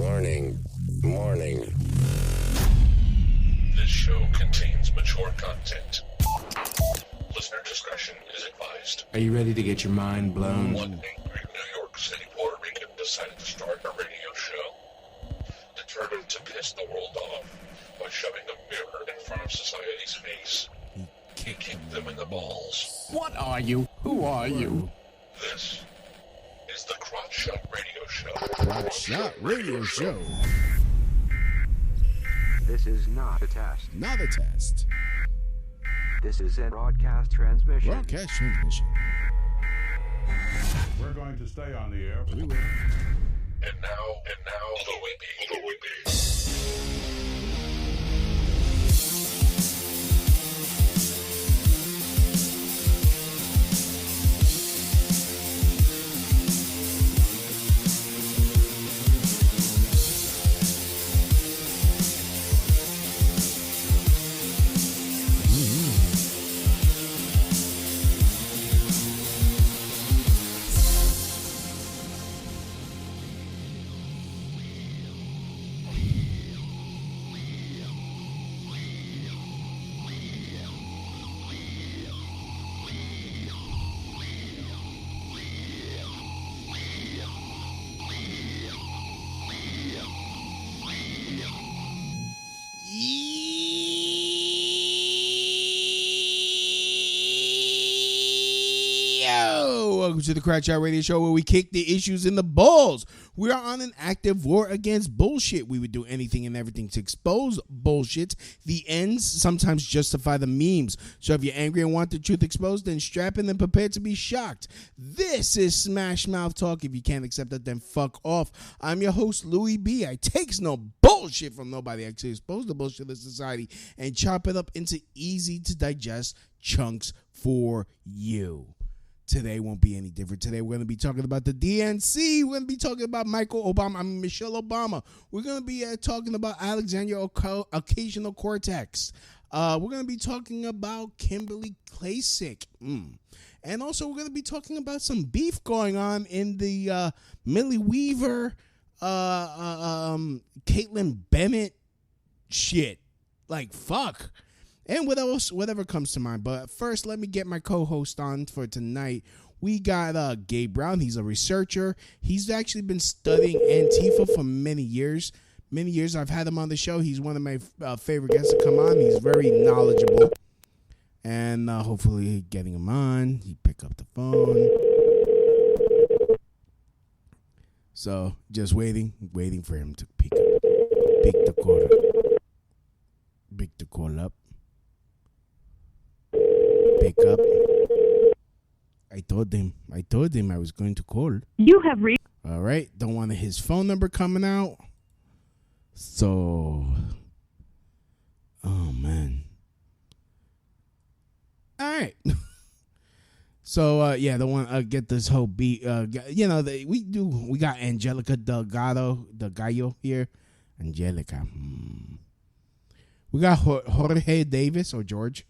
Warning. This show contains mature content. Listener discretion is advised. Are you ready to get your mind blown? One angry New York City Puerto Rican decided to start a radio show, determined to piss the world off by shoving a mirror in front of society's face. He kicked them in the balls. What are you? Who are you? This is the Crotch Shot Radio Show. Crotch Shot Radio Show. This is not a test. Not a test. This is a broadcast transmission. Broadcast transmission. We're going to stay on the air. We will. And now, the Whippy. Welcome to the Crotch Out Radio Show, where we kick the issues in the balls. We are on an active war against bullshit. We would do anything and everything to expose bullshit. The ends sometimes justify the memes. So if you're angry and want the truth exposed, then strap in and prepare to be shocked. This is Smash Mouth Talk. If you can't accept it, then fuck off. I'm your host, Louis B. I takes no bullshit from nobody. I actually expose the bullshit of society and chop it up into easy to digest chunks for you. Today won't be any different. Today we're going to be talking about the DNC. We're going to be talking about Michelle Obama. We're going to be talking about Alexandria Occasional Cortex. We're going to be talking about Kimberly Klacik. And also we're going to be talking about some beef going on in the Millie Weaver, Caitlyn Bennett shit. Like, fuck. And whatever comes to mind. But first, let me get my co-host on for tonight. We got Gabe Brown. He's a researcher. He's actually been studying Antifa for many years. I've had him on the show. He's one of my favorite guests to come on. He's very knowledgeable. And hopefully getting him on, he pick up the phone. So just waiting for him to pick the call up. Pick up. I told him I was going to call. You have reached. All right. Don't want his phone number coming out. So, oh man. All right. So don't want to get this whole beat. We got Angelica Delgado here. Angelica. We got Jorge Davis or George.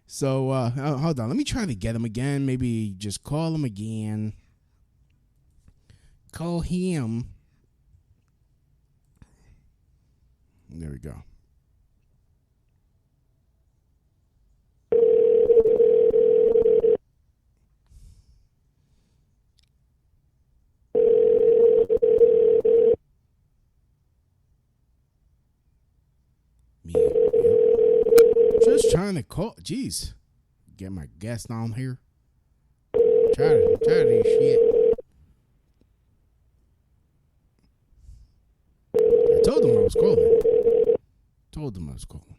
So, hold on. Let me try to get him again. Maybe just call him again. Call him. There we go. Just trying to call. Jeez. Get my guest on here. Try to do shit. I told him I was calling.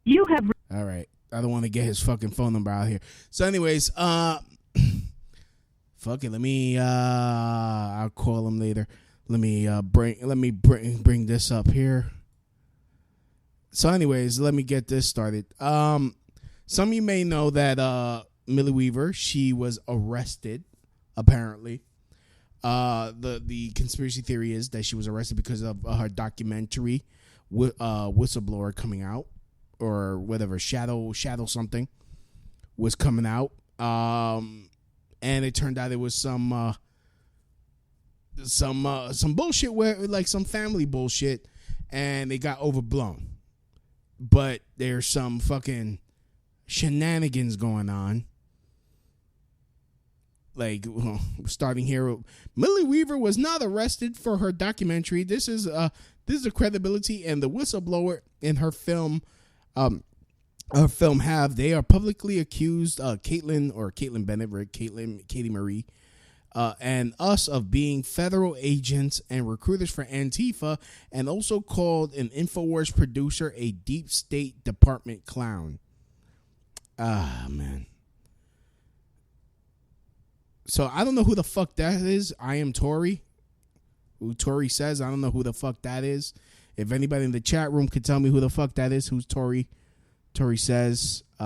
You have. All right. I don't want to get his fucking phone number out here. So anyways, fuck it. Let me, I'll call him later. Let me bring this up here. So anyways, let me get this started. Some of you may know that Millie Weaver, she was arrested, apparently. The conspiracy theory is that she was arrested because of her documentary, Whistleblower, coming out, or whatever, Shadow something was coming out. And it turned out it was some some bullshit where like some family bullshit, and they got overblown. But there's some fucking shenanigans going on. Like, starting here, Millie Weaver was not arrested for her documentary. This is the credibility and the whistleblower in her film. They are publicly accused Caitlin Bennett, Katie Marie, and us of being federal agents and recruiters for Antifa, and also called an InfoWars producer a deep state department clown. Ah, man. So I don't know who the fuck that is. I am Tori. Who Tori says. I don't know who the fuck that is. If anybody in the chat room could tell me who the fuck that is, who's Tori? Tori says. We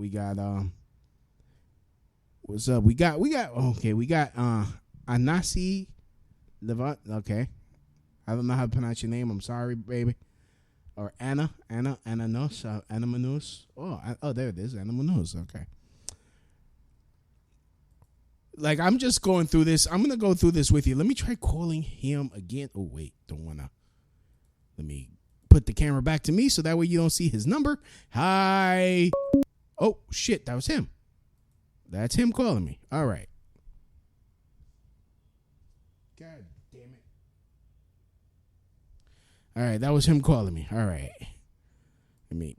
got what's up? We got Anasi Levant. Okay. I don't know how to pronounce your name. I'm sorry, baby. Or Anna Manus. Oh, there it is. Anna Manus. Okay. Like, I'm just going through this. I'm going to go through this with you. Let me try calling him again. Oh, wait. Don't want to. Let me put the camera back to me so that way you don't see his number. Hi. Oh, shit. That was him. That's him calling me. All right. God damn it. All right. That was him calling me. All right. Let me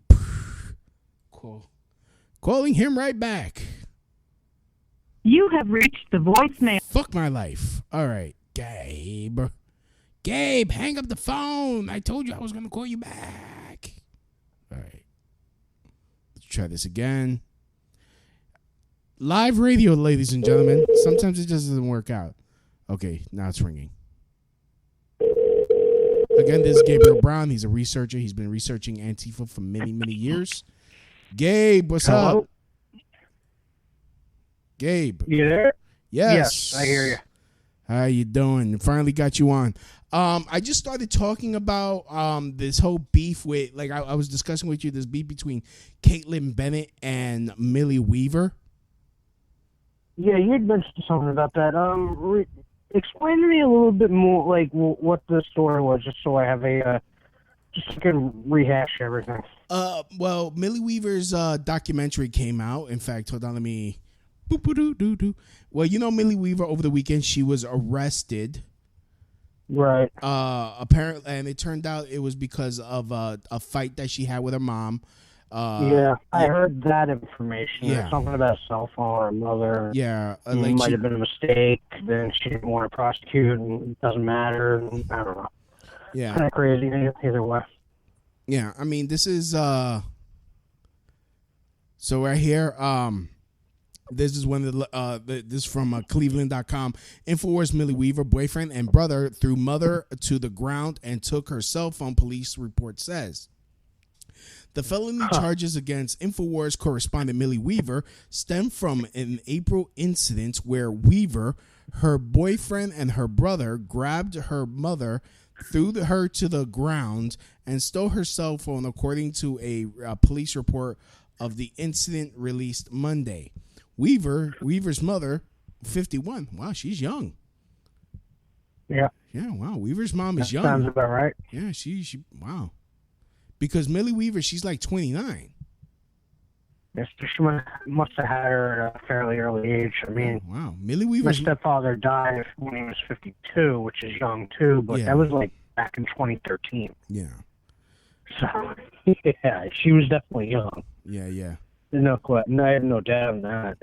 calling him right back. You have reached the voicemail. Fuck my life. All right, Gabe. Gabe, hang up the phone. I told you I was going to call you back. All right. Let's try this again. Live radio, ladies and gentlemen. Sometimes it just doesn't work out. Okay, now it's ringing. Again, this is Gabriel Brown. He's a researcher. He's been researching Antifa for many, many years. Gabe, what's up? Gabe. You there? Yes. I hear you. How you doing? Finally got you on. I just started talking about this whole beef with, like, I was discussing with you this beef between Caitlin Bennett and Millie Weaver. Yeah, you had mentioned something about that. Explain to me a little bit more, like, what the story was, just so I have just so I can rehash everything. Well, Millie Weaver's documentary came out. In fact, hold on, let me. Well, you know, Millie Weaver over the weekend, she was arrested. Right. Apparently, and it turned out it was because of a fight that she had with her mom. Yeah, I heard that information. Yeah. Something about a cell phone or her mother. Yeah. It might have been a mistake. Then she didn't want to prosecute, and it doesn't matter. And I don't know. Yeah. Kind of crazy either way. Yeah, I mean, this is so right here. This is one of the this is from Cleveland.com. InfoWars Millie Weaver, boyfriend and brother, threw mother to the ground and took her cell phone, police report says. The felony charges against InfoWars correspondent Millie Weaver stem from an April incident where Weaver, her boyfriend, and her brother grabbed her mother, threw her to the ground, and stole her cell phone, according to a police report of the incident released Monday. Weaver's mother, 51. Wow, she's young. Yeah. Yeah, wow. Weaver's mom is young. Sounds about right. Yeah, she wow. Because Millie Weaver, she's like 29. Yes, she must have had her at a fairly early age. I mean, wow. Millie Weaver. My stepfather died when he was 52, which is young too, but that was like back in 2013. Yeah. So, yeah, she was definitely young. Yeah. No, I have no doubt on that.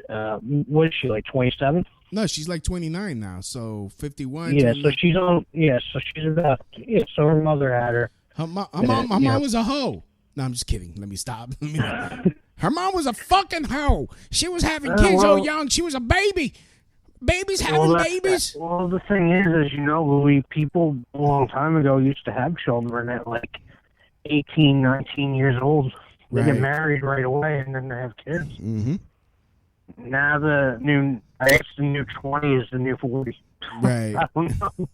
What is she, like 27? No, she's like 29 now, so 51. Yeah, so she's on. Yeah, so she's about. Yeah, so her mother had her. Her mom was a hoe. No, I'm just kidding. Let me stop. Her mom was a fucking hoe. She was having kids so young. She was a baby. Babies having babies. Well, the thing is, you know, Louis, people a long time ago used to have children at like 18, 19 years old. They get married right away and then they have kids. Mm-hmm. Now I guess the new 20 is the new 40. Right. I don't know.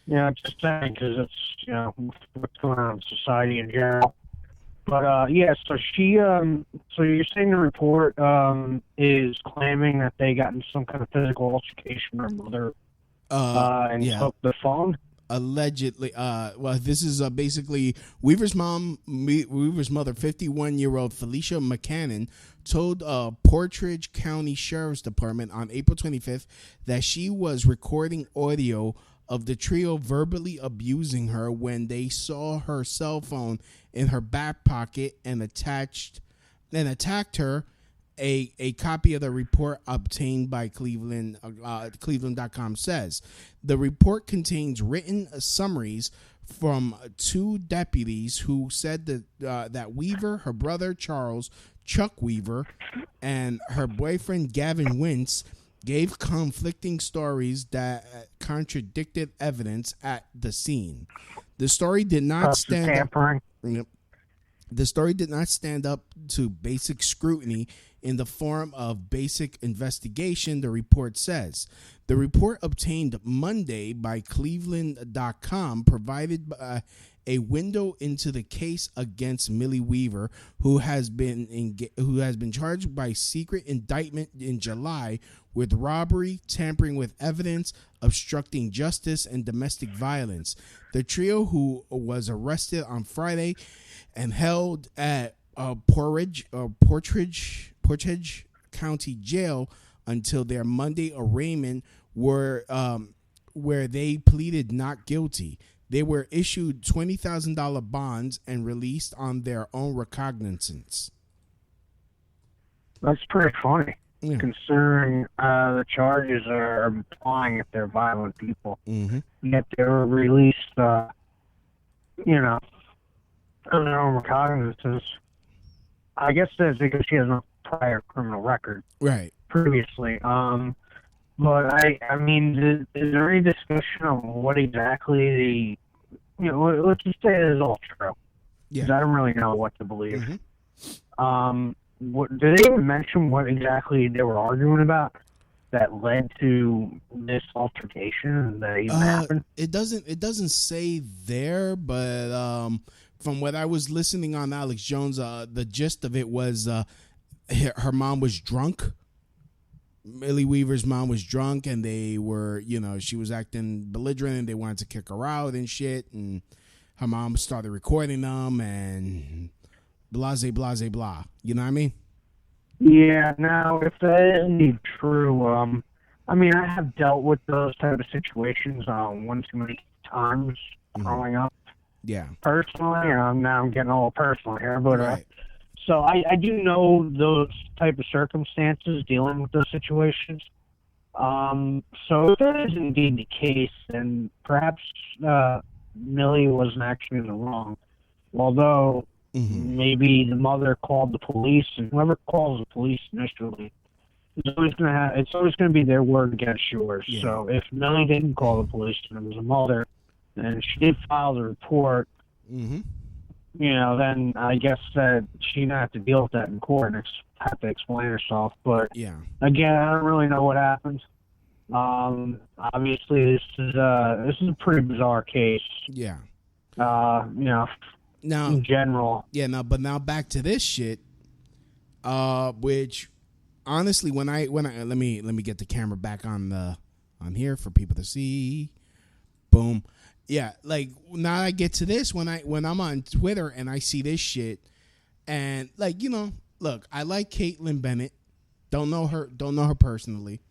Yeah, just saying, because it's, you know, what's going on in society in general. But, yeah, so she, so you're saying the report is claiming that they got in some kind of physical altercation with her mother. and yeah. took the phone. Allegedly, well, this is basically Weaver's mother, 51-year-old Felicia McCannon, told Portridge County Sheriff's Department on April 25th that she was recording audio of the trio verbally abusing her when they saw her cell phone in her back pocket and attacked her. A copy of the report obtained by Cleveland.com says the report contains written summaries from two deputies who said that Weaver, her brother Charles Chuck Weaver, and her boyfriend Gavin Wentz gave conflicting stories that contradicted evidence at the scene. The story did not stand up. The story did not stand up to basic scrutiny in the form of basic investigation, the report says. The report obtained Monday by Cleveland.com provided a window into the case against Millie Weaver, who has been charged by secret indictment in July with robbery, tampering with evidence, obstructing justice, and domestic violence. The trio, who was arrested on Friday and held at Portridge County Jail until their Monday arraignment, where they pleaded not guilty. They were issued $20,000 bonds and released on their own recognizance. That's pretty funny, considering the charges are implying that they're violent people. Mm-hmm. Yet they were released, on their own recognizance. I guess that's because she has no prior criminal record. Right. Previously. But I mean, is there any discussion of what exactly let's just say it is all true. Yeah. 'Cause I don't really know what to believe. Mm-hmm. Did they even mention what exactly they were arguing about that led to this altercation that even happened? It doesn't say there, but from what I was listening on Alex Jones, the gist of it was her mom was drunk. Millie Weaver's mom was drunk, and they were, she was acting belligerent, and they wanted to kick her out and shit, and her mom started recording them, and blase, blase, blah. You know what I mean? Yeah, now, if that is indeed true, I mean, I have dealt with those type of situations one too many times growing up. Yeah. Personally, now I'm getting all personal here, but right. So I do know those type of circumstances dealing with those situations. So if that is indeed the case, then perhaps Millie wasn't actually in the wrong. Although maybe the mother called the police, and whoever calls the police initially, it's always gonna be their word against yours. Yeah. So if Millie didn't call the police and it was a mother, and she did file the report, then I guess that she's going to have to deal with that in court and have to explain herself. But again, I don't really know what happened. Obviously, this is a pretty bizarre case. Yeah. Now, in general. Yeah. But now back to this shit. Which, honestly, when I let me get the camera back on here for people to see. Boom. Yeah, like now I get to this when I'm on Twitter and I see this shit, and look, I like Caitlin Bennett. Don't know her personally.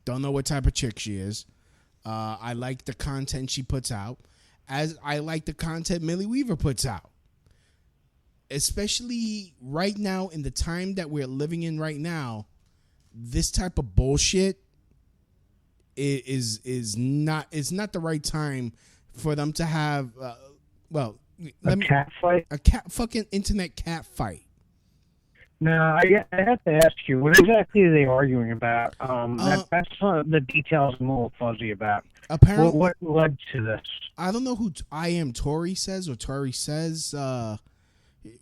Don't know what type of chick she is. I like the content she puts out, as I like the content Millie Weaver puts out. Especially right now in the time that we're living in right now, this type of bullshit is not the right time for them to have, cat fight? A fucking internet cat fight. Now, I have to ask you, what exactly are they arguing about? That's the details I'm a little fuzzy about. Apparently, what led to this? I don't know who I am Tori says, or Tori says.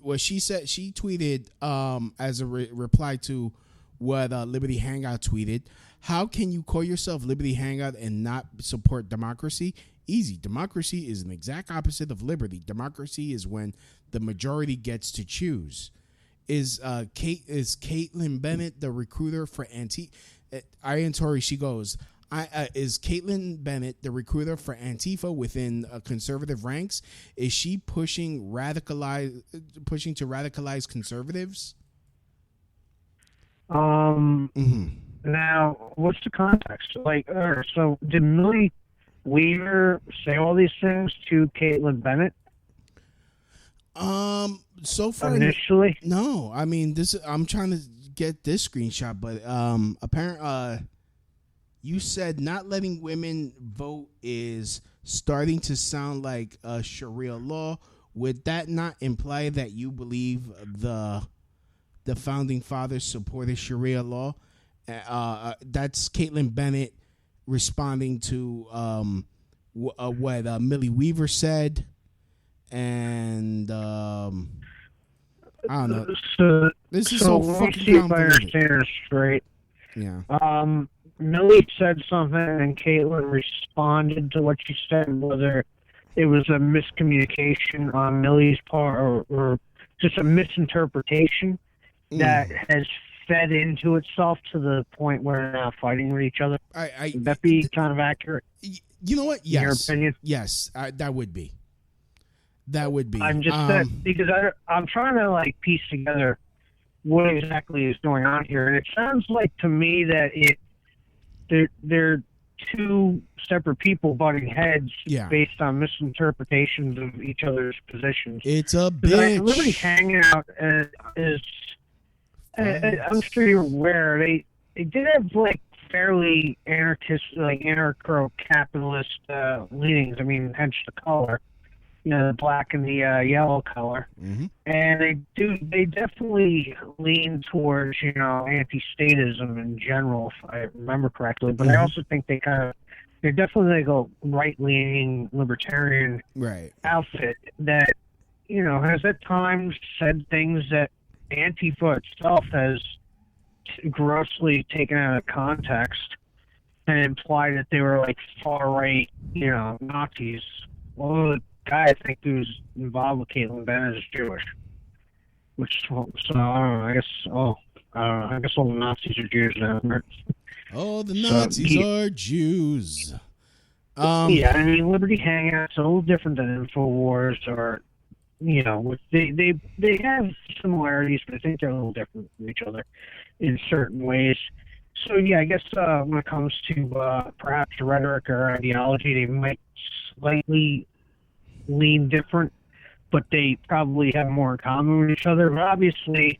What she said, she tweeted as a reply to what Liberty Hangout tweeted. How can you call yourself Liberty Hangout and not support democracy? Easy. Democracy is an exact opposite of liberty. Democracy is when the majority gets to choose. Is Caitlin Bennett the recruiter for Ian Tori? She goes, Is Caitlin Bennett, the recruiter for Antifa within conservative ranks, is she pushing to radicalize conservatives? Now, what's the context? Like, so did Millie Weaver say all these things to Caitlin Bennett? So far initially, no. I mean, I'm trying to get this screenshot, but you said not letting women vote is starting to sound like a Sharia law. Would that not imply that you believe the founding fathers supported Sharia law? That's Caitlin Bennett responding to what Millie Weaver said, and I don't know. So this is so let me fucking see if I convoluted. understand this straight. Yeah. Millie said something, and Caitlin responded to what she said, whether it was a miscommunication on Millie's part or just a misinterpretation that has fed into itself to the point where they're now fighting with each other. Would that be kind of accurate? You know what? In your Yes. opinion? Yes, that would be. That would be. I'm just because I'm trying to like piece together what exactly is going on here, and it sounds like to me that they're two separate people butting heads based on misinterpretations of each other's positions. It's a bitch. Liberty Hangout is. I'm sure you're aware they did have like fairly anarchist, like anarcho-capitalist leanings. I mean, hence the color, the black and the yellow color, and they definitely lean towards anti-statism in general, if I remember correctly. But I also think they're definitely like a right-leaning libertarian outfit that has at times said things that Antifa itself has grossly taken out of context and implied that they were like far right, Nazis. Well, the guy I think who's involved with Caitlin Bennett is Jewish, so I don't know. I guess all the Nazis are Jews now. Oh, the Nazis are Jews. Yeah, I mean, Liberty Hangout's a little different than InfoWars or. They have similarities, but I think they're a little different from each other in certain ways. So, yeah, I guess when it comes to perhaps rhetoric or ideology, they might slightly lean different, but they probably have more in common with each other. But obviously,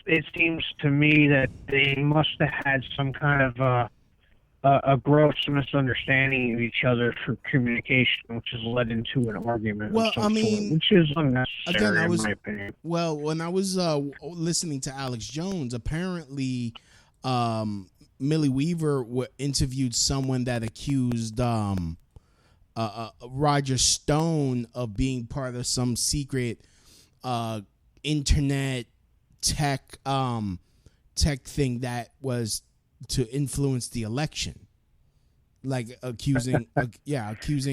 it seems to me that they must have had some kind of a gross misunderstanding of each other for communication, which has led into an argument. Well, I mean, which is unnecessary again, in my opinion. Well, when I was listening to Alex Jones, apparently Millie Weaver interviewed someone that accused Roger Stone of being part of some secret internet tech thing that was to influence the election, like accusing. I'm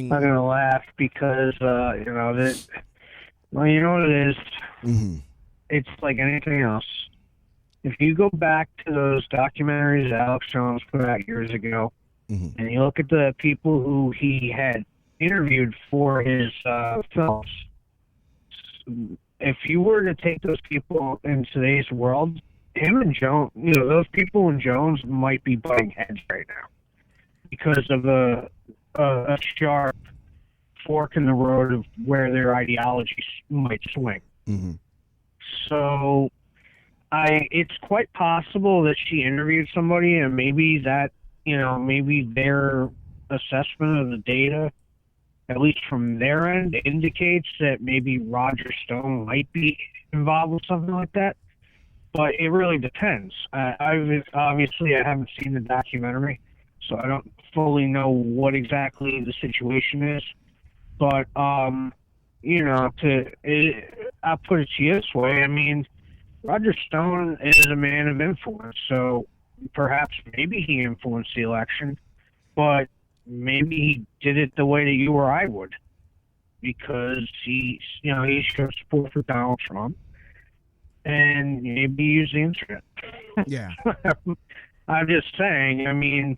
gonna laugh because you know what it is. It's like anything else. If you go back to those documentaries Alex Jones put out years ago, and you look at the people who he had interviewed for his films, if you were to take those people in today's world, him and Jones, those people and Jones might be butting heads right now because of a sharp fork in the road of where their ideologies might swing. So, it's quite possible that she interviewed somebody, and maybe that, maybe their assessment of the data, at least from their end, indicates that maybe Roger Stone might be involved with something like that. But it really depends. Obviously, I haven't seen the documentary, so I don't fully know what exactly the situation is. But, I'll put it to you this way. I mean, Roger Stone is a man of influence, so perhaps maybe he influenced the election, but maybe he did it the way that you or I would, because he showed support for Donald Trump. And maybe use the internet. Yeah. I'm just saying, I mean,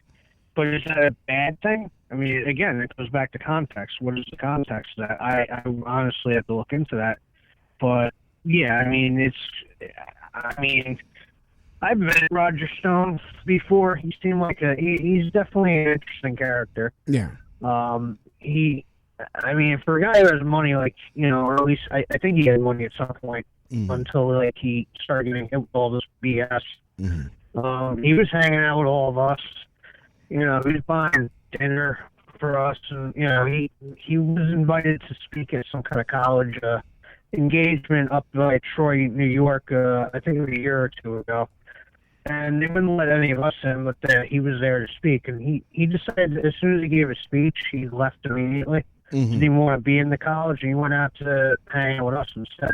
but is that a bad thing? I mean, again, it goes back to context. What is the context of that? I honestly have to look into that. But yeah, I mean, I've met Roger Stone before. He seemed like he's definitely an interesting character. Yeah. I mean, for a guy who has money, like, you know, or at least I think he had money at some point until like he started getting hit with all this BS. He was hanging out with all of us. You know, he was buying dinner for us, and you know, he was invited to speak at some kind of college engagement up by Troy, New York. I think it was a year or two ago. And they wouldn't let any of us in, but he was there to speak. And he decided as soon as he gave his speech, he left immediately. He didn't want to be in the college, and he went out to hang out with us instead.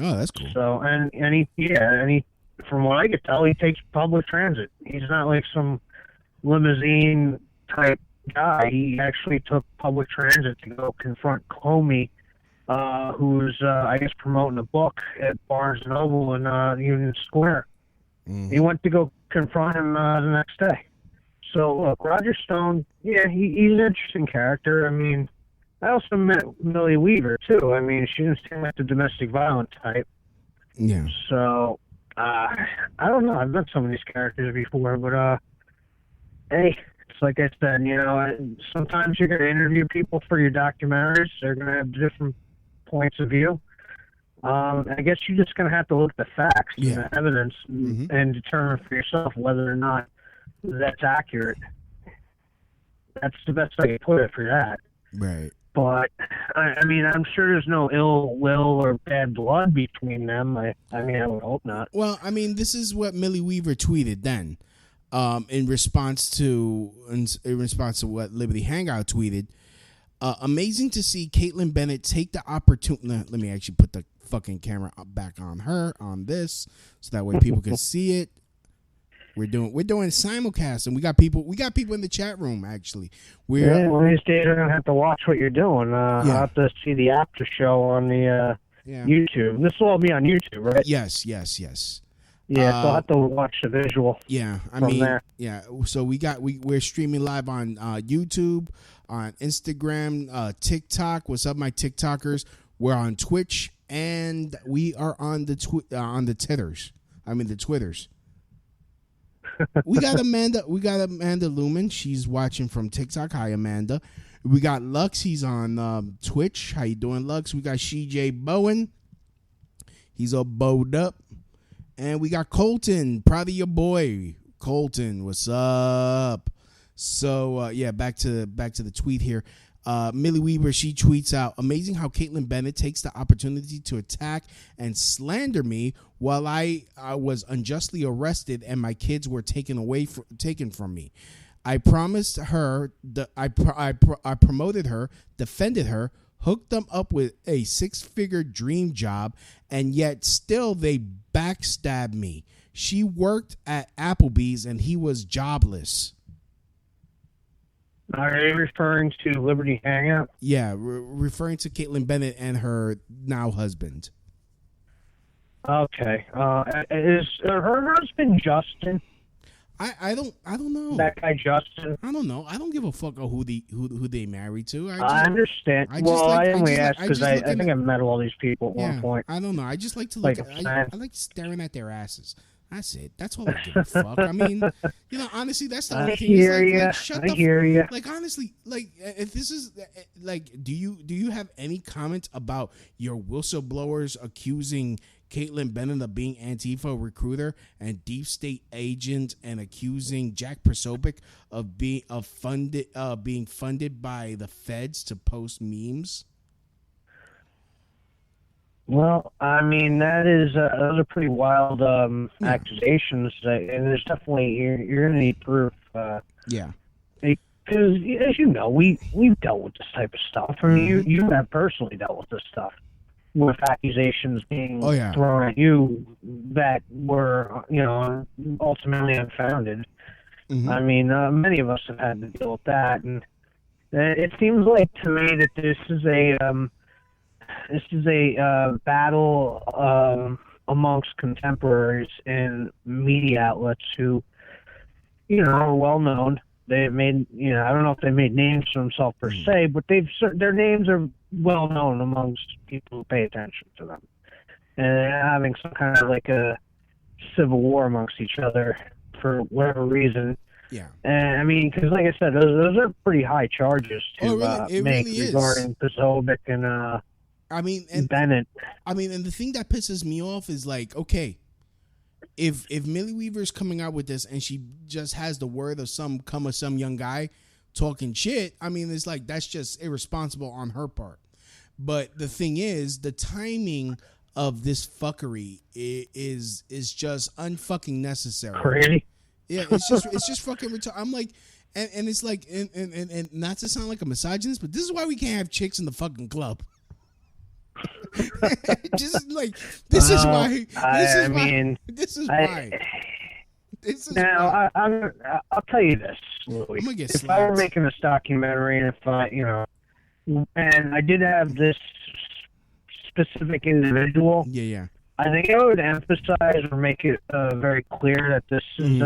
Oh, that's cool. So, and he, from what I could tell, he takes public transit. He's not like some limousine type guy. He actually took public transit to go confront Comey, who's, I guess, promoting a book at Barnes & Noble in Union Square. He went to go confront him the next day. So, look, Roger Stone, yeah, he's an interesting character. I mean, I also met Millie Weaver, too. I mean, she didn't seem like the domestic violence type. Yeah. So, I don't know. I've met some of these characters before, but, hey, it's like I said, you know, sometimes you're going to interview people for your documentaries. They're going to have different points of view. I guess you're just going to have to look at the facts and the evidence and determine for yourself whether or not that's accurate. That's the best way to put it for that. Right. But, I mean, I'm sure there's no ill will or bad blood between them. I mean, I would hope not. Well, I mean, this is what Millie Weaver tweeted then. In response to what Liberty Hangout tweeted. Amazing to see Caitlin Bennett take the opportunity. Let me actually put the fucking camera back on her on this, so that way people can see it. We're doing simulcast, and we got people in the chat room actually. One of these days I'm gonna have to watch what you're doing. I'll have to see the after show on the YouTube. This will all be on YouTube, right? Yes. Yeah, so I'll have to watch the visual. Yeah, there. Yeah. So we're streaming live on YouTube, on Instagram, TikTok. What's up, my TikTokers? We're on Twitch, and we are on the Twitters. The Twitters. We got Amanda Lumen. She's watching from TikTok. Hi, Amanda. We got Lux. He's on Twitch. How you doing, Lux? We got CJ Bowen. He's all bowed up. And we got Colton. Proud of your boy, Colton. What's up? So back to the tweet here. Millie Weaver, she tweets out, amazing how Caitlin Bennett takes the opportunity to attack and slander me while I was unjustly arrested and my kids were taken from me. I promised her I promoted her, defended her, hooked them up with a 6-figure dream job, and yet still they backstabbed me. She worked at Applebee's and he was jobless. Are you referring to Liberty Hangout? Yeah, referring to Caitlin Bennett and her now husband. Okay. Is her husband Justin? I don't know. That guy Justin? I don't know. I don't give a fuck who they married to. I understand. I only asked because I think I've met all these people at one point. I don't know. I just like to look I like staring at their asses. That's it. That's all I give a fuck. I mean, you know, honestly, that's the only thing. I hear you. Like, honestly, like, if this is, like, do you have any comment about your whistleblowers accusing Caitlin Bennett of being Antifa recruiter and deep state agent and accusing Jack Prosopic of being funded by the feds to post memes? Well, I mean, those are pretty wild accusations, and there's definitely you're gonna need proof. Yeah, because as you know, we've dealt with this type of stuff. I mean, you have personally dealt with this stuff, with accusations being thrown at you that were, you know, ultimately unfounded. I mean, many of us have had to deal with that, and it seems like to me that this is a battle amongst contemporaries and media outlets who, you know, are well known They've made, I don't know if they made names for themselves per se, but their names are well known amongst people who pay attention to them. And they're having some kind of like a civil war amongst each other for whatever reason. Yeah. And I mean, because like I said, those are pretty high charges to make really regarding Posobiec and Bennett. I mean, and the thing that pisses me off is like, okay, if Millie Weaver's coming out with this and she just has the word of some young guy talking shit, I mean, it's like that's just irresponsible on her part. But the thing is, the timing of this fucking is just unfucking necessary. Crazy. Yeah, it's just fucking retarded. I'm like, and it's like, and not to sound like a misogynist, but this is why we can't have chicks in the fucking club. Just like this is why. Now I'll tell you this, Louis. If I were making this documentary, and and I did have this specific individual, I think I would emphasize or make it very clear that this is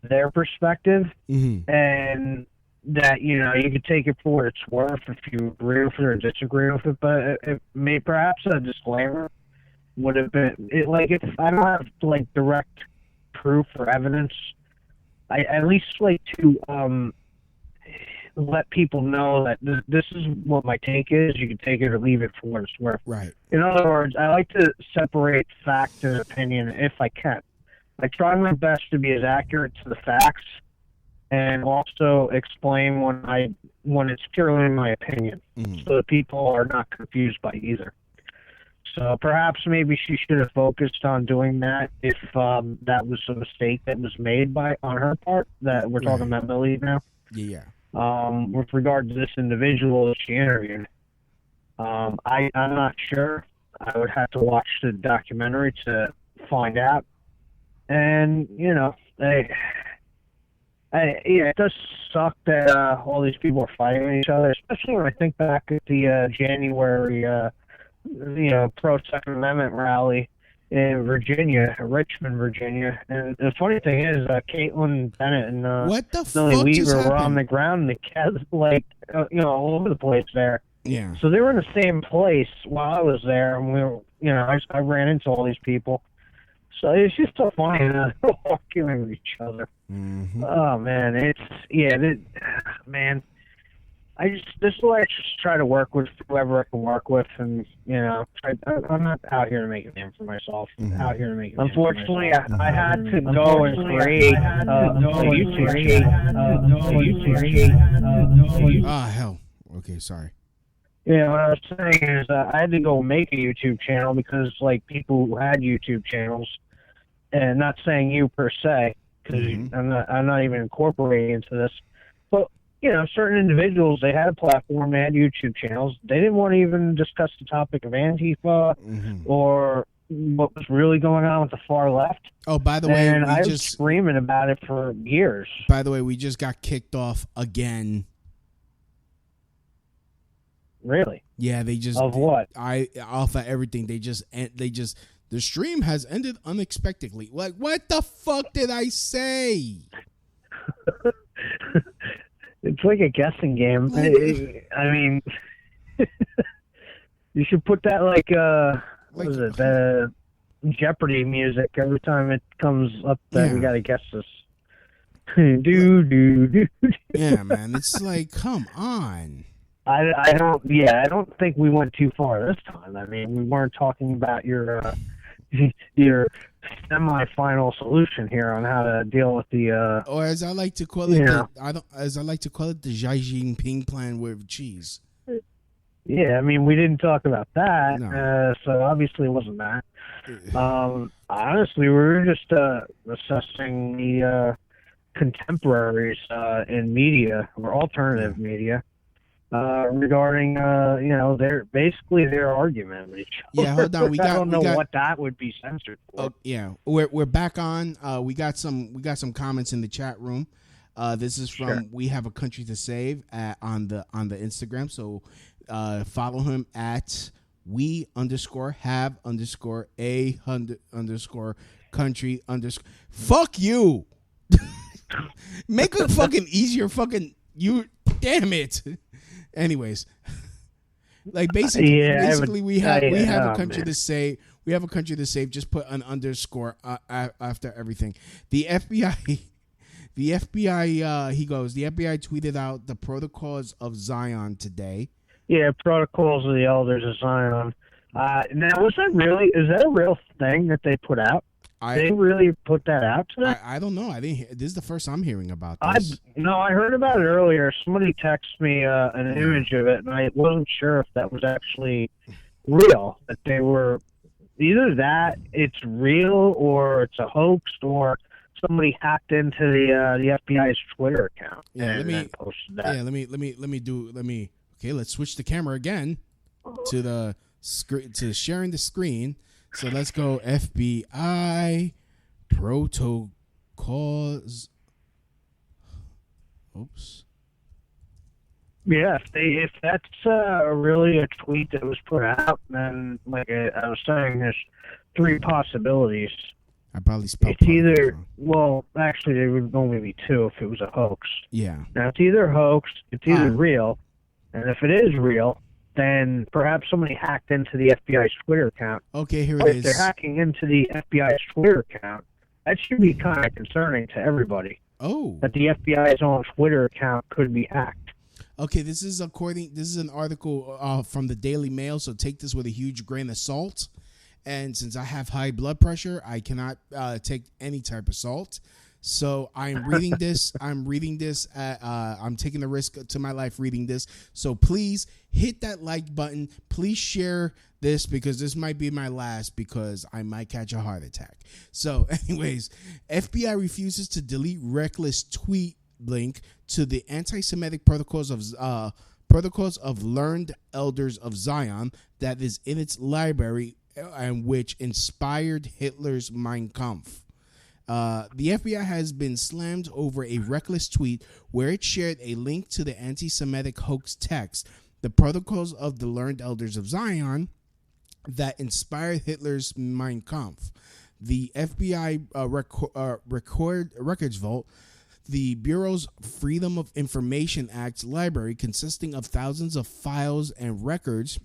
their perspective, and that you could take it for what it's worth if you agree with it or disagree with it. But it may perhaps a disclaimer would have been like if I don't have like direct proof or evidence, I at least like to let people know that this is what my take is. You can take it or leave it for what it's worth. Right. In other words, I like to separate fact and opinion if I can. I try my best to be as accurate to the facts and also explain when it's purely my opinion, so that people are not confused by either. So perhaps maybe she should have focused on doing that if that was a mistake that was made on her part. That we're talking about Millie now. Yeah. With regard to this individual that she interviewed, I'm not sure. I would have to watch the documentary to find out. And it does suck that all these people are fighting each other, especially when I think back at the January, pro Second Amendment rally in Richmond, Virginia. And the funny thing is, Caitlin Bennett and Millie Weaver were on the ground, and the cats all over the place there. Yeah. So they were in the same place while I was there, and we were, I ran into all these people. So it's just so funny that they're arguing with each other. Mm-hmm. Oh man, man. This is why I just try to work with whoever I can work with, and I'm not out here to make a name for myself. Mm-hmm. Out here to make. Unfortunately, I had to go and create a YouTube channel. Ah, hell. Okay, sorry. Yeah, what I was saying is I had to go make a YouTube channel because like people who had YouTube channels, and not saying you per se, because I'm not even incorporating into this, but certain individuals, they had a platform, they had YouTube channels, they didn't want to even discuss the topic of Antifa or what was really going on with the far left. Oh, by the way, and I was screaming about it for years. By the way, we just got kicked off again. Really? Yeah, they just of what? Off of everything. The stream has ended unexpectedly. Like, what the fuck did I say? It's like a guessing game. I mean, you should put that what is it? The Jeopardy music every time it comes up that we gotta guess this. Yeah, man. It's like, come on. I don't think we went too far this time. I mean, we weren't talking about your semi-final solution here on how to deal with the or as I like to call it, the Xi Jinping plan with cheese. Yeah, I mean, we didn't talk about that, so obviously it wasn't that. Honestly, we were just assessing the contemporaries in media or alternative media. Regarding their argument with each other. Yeah, hold on. I don't know what that would be censored for. Oh, yeah, we're back on. We got some comments in the chat room. This is from We Have a Country to Save on the Instagram. So follow him at we_have_a_country_. Fuck you. Make it fucking easier. Fucking you. Damn it. Anyways, like basically, we have a country to say. We have a country to save. Just put an underscore after everything. The FBI. The FBI. He goes. The FBI tweeted out the protocols of Zion today. Yeah, protocols of the elders of Zion. Now, is that a real thing that they put out? They really put that out today? I don't know. I didn't. This is the first I'm hearing about this. I heard about it earlier. Somebody texted me an image of it, and I wasn't sure if that was actually real. That they were either that it's real or it's a hoax or somebody hacked into the FBI's Twitter account and then posted that. Yeah, let me. Okay, let's switch the camera again to the to sharing the screen. So let's go FBI protocols. Oops. Yeah, if that's really a tweet that was put out, then like I was saying, there's three possibilities. I probably spelled it's either well, actually there would only be two if it was a hoax. Yeah. Now it's either a hoax, it's either real, and if it is real, then perhaps somebody hacked into the FBI's Twitter account. Okay, here it is. If they're hacking into the FBI's Twitter account, that should be kind of concerning to everybody. Oh. That the FBI's own Twitter account could be hacked. Okay, this is an article from the Daily Mail, so take this with a huge grain of salt. And since I have high blood pressure, I cannot take any type of salt. So I'm reading this. I'm taking the risk to my life reading this. So please hit that like button. Please share this because this might be my last because I might catch a heart attack. So anyways, FBI refuses to delete reckless tweet link to the anti-Semitic protocols of learned elders of Zion that is in its library and which inspired Hitler's Mein Kampf. The FBI has been slammed over a reckless tweet where it shared a link to the anti-Semitic hoax text, the protocols of the learned elders of Zion that inspired Hitler's Mein Kampf. The FBI records vault, the Bureau's Freedom of Information Act library, consisting of thousands of files and records,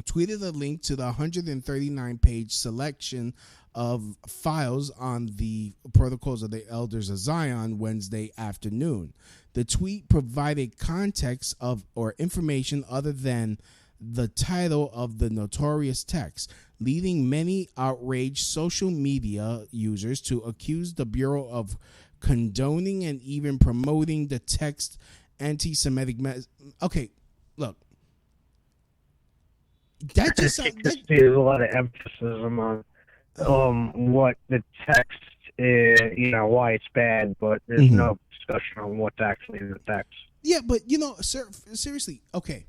tweeted a link to the 139-page selection of files on the protocols of the elders of Zion Wednesday afternoon. The tweet provided context of or information other than the title of the notorious text, leading many outraged social media users to accuse the Bureau of condoning and even promoting the text anti-Semitic Okay, look. That just there's a lot of emphasis on what the text is, why it's bad, but there's no discussion on what's actually in the text. Yeah, but seriously, okay,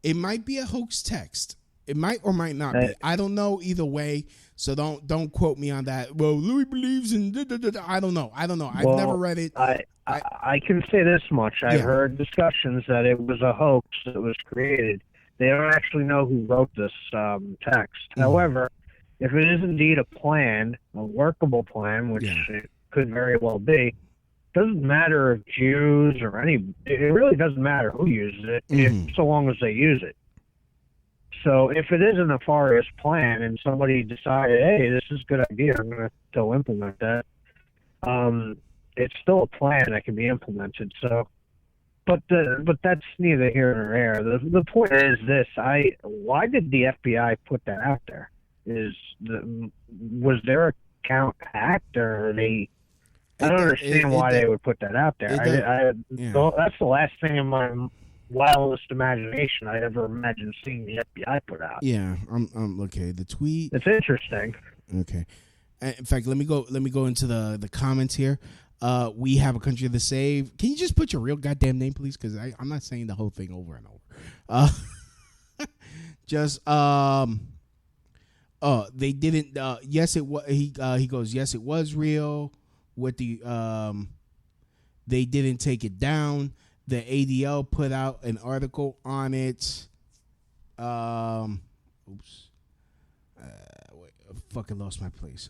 it might be a hoax text. It might or might not be. I don't know either way, so don't quote me on that. Well, Louis believes in. I don't know. I've never read it. I can say this much. I've heard discussions that it was a hoax that was created. They don't actually know who wrote this text. However, if it is indeed a plan, a workable plan, which it could very well be, it doesn't matter if Jews or it really doesn't matter who uses it, so long as they use it. So if it is a nefarious plan and somebody decided, hey, this is a good idea, I'm going to still implement that, it's still a plan that can be implemented. So. But that's neither here nor there. The point is this: why did the FBI put that out there? Was their account hacked, or I don't understand why they would put that out there. That's the last thing in my wildest imagination I'd ever imagined seeing the FBI put out. Yeah, okay. The tweet. It's interesting. Okay. In fact, let me go into the comments here. We have a country to save. Can you just put your real goddamn name, please? Because I'm not saying the whole thing over and over. They didn't. Yes, it was. He goes. Yes, it was real. With the they didn't take it down. The ADL put out an article on it. Oops. fucking lost my place.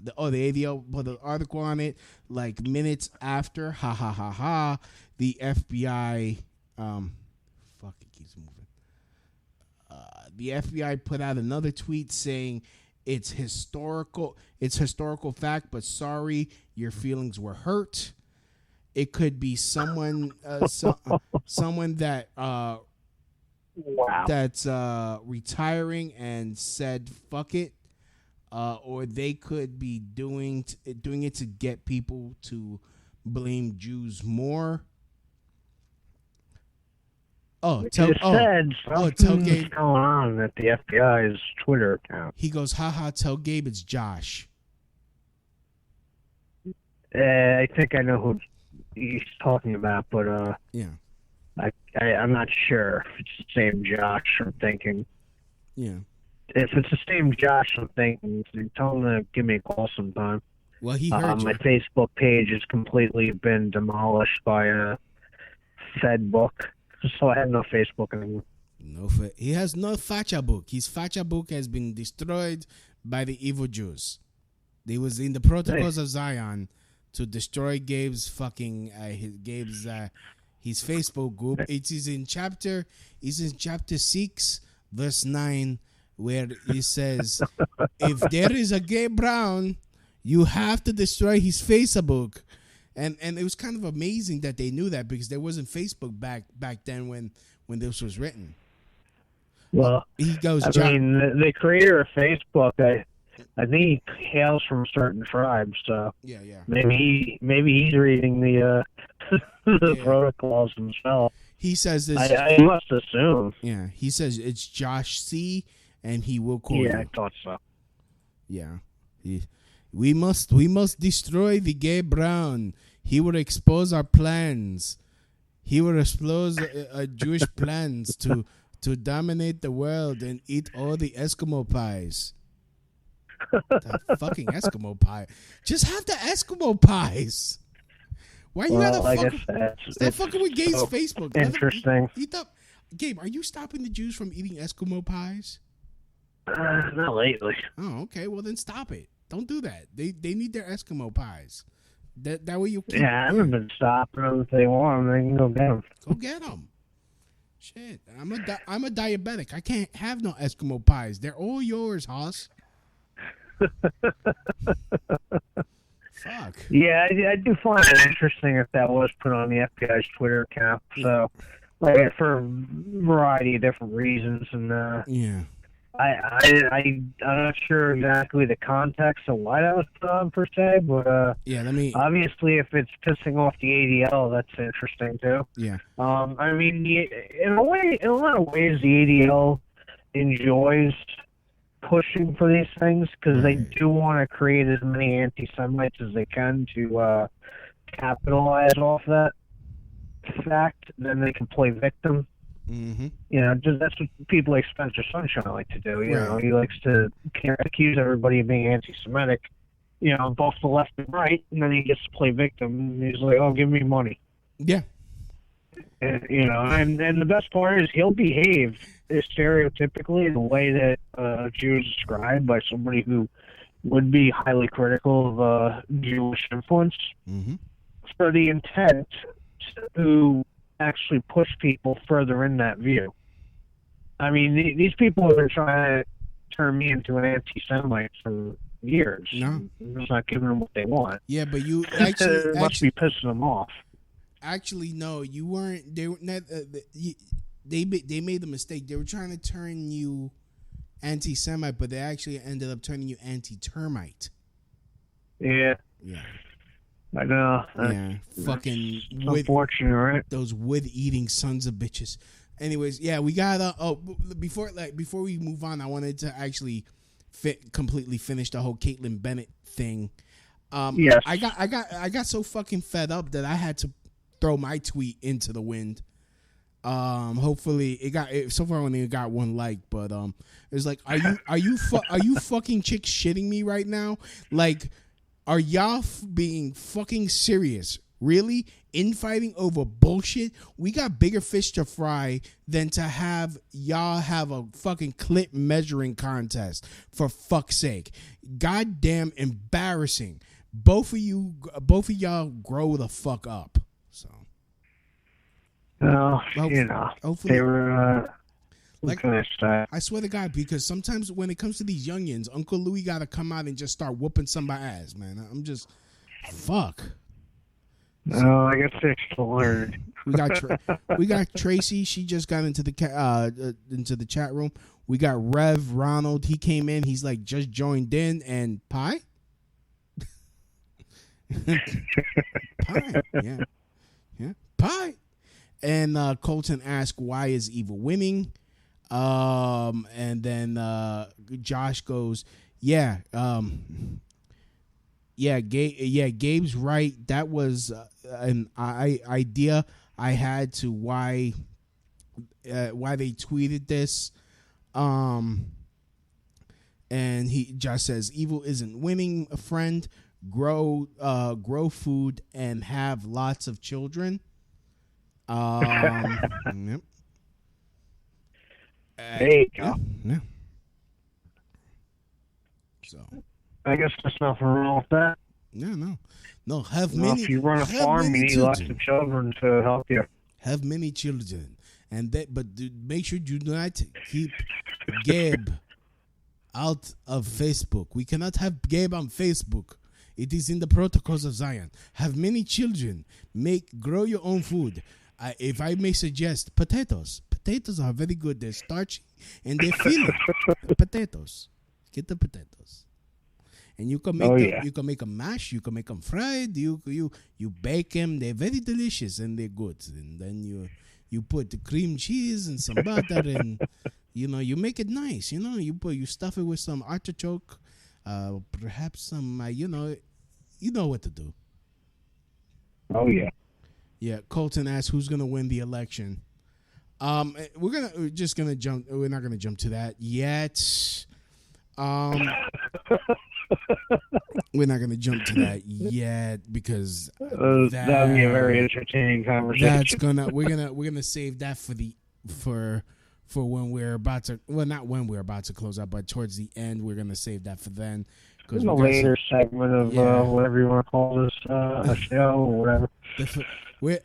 The ADL put the article on it like minutes after. Ha ha ha ha. The FBI. Fuck, it keeps moving. The FBI put out another tweet saying it's historical fact, but sorry, your feelings were hurt. It could be someone someone that that's retiring and said fuck it, or they could be doing it to get people to blame Jews more. Tell Gabe going on at the FBI's Twitter account. He goes, haha, tell Gabe it's Josh. I think I know who he's talking about, but yeah, I'm not sure if it's the same Josh. I'm thinking, yeah, if it's the same Josh, I'm thinking, tell him to give me a call sometime. Well, he heard you. My Facebook page has completely been demolished by a Fed book, so I have no Facebook anymore. He has no facha book. His facha book has been destroyed by the evil Jews. They was in the protocols of Zion to destroy Gabe's fucking his Facebook group. It is in chapter 6, verse 9, where it says, if there is a Gabe Brown, you have to destroy his Facebook. And it was kind of amazing that they knew that, because there wasn't Facebook back then when this was written. Well, he goes, I mean, the creator of Facebook, I think he hails from a certain tribe, so yeah. Maybe he's reading the protocols himself. He says this. I must assume. Yeah, he says it's Josh C, and he will call you. Yeah, I thought so. Yeah, we must destroy the Gabe Brown. He will expose our plans. He will expose Jewish plans to dominate the world and eat all the Eskimo pies. The fucking Eskimo pie. Just have the Eskimo pies. Why you gotta stop fucking with Gabe's Facebook? Interesting. Gabe, are you stopping the Jews from eating Eskimo pies? Not lately. Oh, okay. Well, then stop it. Don't do that. They need their Eskimo pies. That way you keep. Yeah, I haven't been stopping them. If they want them, they can go get them. Go get them. Shit, I'm a diabetic. I can't have no Eskimo pies. They're all yours, Hoss. Fuck. Yeah, I do find it interesting if that was put on the FBI's Twitter account. So, like, for a variety of different reasons, and yeah, I'm not sure exactly the context of why that was put on per se, but yeah, obviously if it's pissing off the ADL, that's interesting too. Yeah. I mean, in a lot of ways, the ADL enjoys pushing for these things because they do want to create as many anti-Semites as they can to capitalize off that fact. Then they can play victim. Mm-hmm. You know, that's what people like Spencer Sunshine like to do. You know, he likes to accuse everybody of being anti-Semitic, you know, both the left and right, and then he gets to play victim. And he's like, "Oh, give me money." Yeah. And, you know, and the best part is he'll behave stereotypically in the way that a Jew is described by somebody who would be highly critical of Jewish influence, for the intent to actually push people further in that view. I mean, these people have been trying to turn me into an anti-Semite for years. No, I'm just not giving them what they want. Yeah, but you actually must be pissing them off. Actually, no, you weren't. They were not. They made the mistake. They were trying to turn you anti-Semite, but they actually ended up turning you anti-termite. Yeah. Yeah. I know. Yeah. Fucking unfortunate, right? Those wood-eating sons of bitches. Anyways, yeah, we got before we move on, I wanted to actually completely finish the whole Caitlyn Bennett thing. Yes. I got so fucking fed up that I had to throw my tweet into the wind. Hopefully it so far only got one like, but it was like, are you fucking chicks shitting me right now? Like, are y'all being fucking serious? Really? infighting over bullshit. We got bigger fish to fry than to have y'all have a fucking clip measuring contest, for fuck's sake. Goddamn embarrassing. Both of y'all grow the fuck up. So, well, hopefully, they were. Like, I swear to God, because sometimes when it comes to these youngins, Uncle Louie got to come out and just start whooping somebody's ass, man. I'm just, fuck. Oh, I got things to learn. We got Tracy. She just got into the chat room. We got Rev Ronald. He came in. He's like just joined in. And Pie. Pie, yeah, Pie. And Colton asked, "Why is evil winning?" And then Josh goes, "Yeah, Gabe's right. That was an idea I had to why they tweeted this." And Josh says, "Evil isn't winning, a friend. Grow food and have lots of children." Yep. There you go. Yeah. So I guess there's nothing wrong with that. No. Have well, many. If you run a farm, you need lots of children to help you. Have many children, but make sure you do not keep Gabe out of Facebook. We cannot have Gabe on Facebook. It is in the protocols of Zion. Have many children. Grow your own food. If I may suggest, potatoes. Potatoes are very good. They're starchy and they're filling. Potatoes. Get the potatoes. And you can make them. You can make them mashed. You can make them fried. You bake them. They're very delicious and they're good. And then you put the cream cheese and some butter and you make it nice. You stuff it with some artichoke. Perhaps some, you know what to do. Oh yeah. Yeah. Colton asked, "Who's gonna win the election?" We're not gonna jump to that yet. We're not gonna jump to that yet because that'll be a very entertaining conversation. We're gonna save that for when we're about to, well, not when we're about to close out, but towards the end, we're going to save that for then. In a later segment of whatever you want to call this, a show or whatever.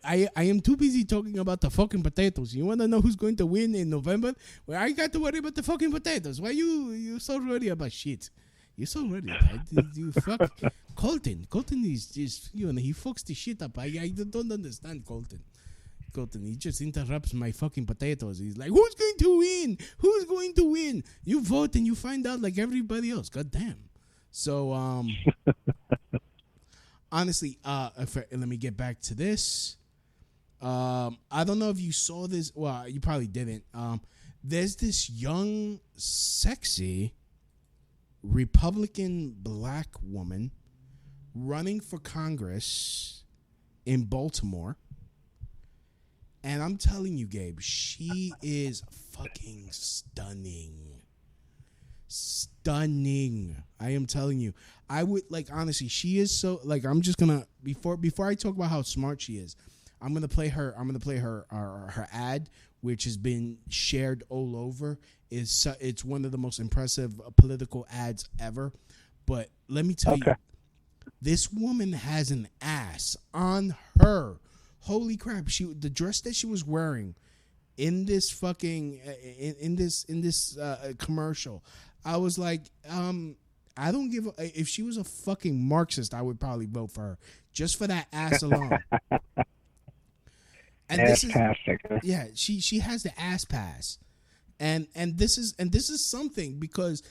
I am too busy talking about the fucking potatoes. You want to know who's going to win in November? Well, I got to worry about the fucking potatoes. Why you so worried about shit? You're so worried. You fuck. Colton is just, he fucks the shit up. I don't understand Colton. He just interrupts my fucking potatoes. He's like, who's going to win? Who's going to win? You vote and you find out like everybody else. God damn. So, honestly, let me get back to this. I don't know if you saw this. Well, you probably didn't. There's this young, sexy Republican black woman running for Congress in Baltimore. And I'm telling you, Gabe, she is fucking stunning. Stunning. I am telling you. I would, honestly, she is so, I'm just gonna, before I talk about how smart she is, I'm gonna play her ad, which has been shared all over. It's one of the most impressive political ads ever. But let me tell you, this woman has an ass on her. Holy crap! The dress that she was wearing in this fucking in this commercial, I was like, I don't give if she was a fucking Marxist, I would probably vote for her just for that ass alone. And ass tastic. Yeah, she has the ass pass, and this is something, because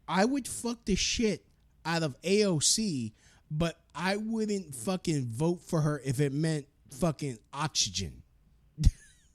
I would fuck the shit out of AOC, but I wouldn't fucking vote for her if it meant fucking oxygen.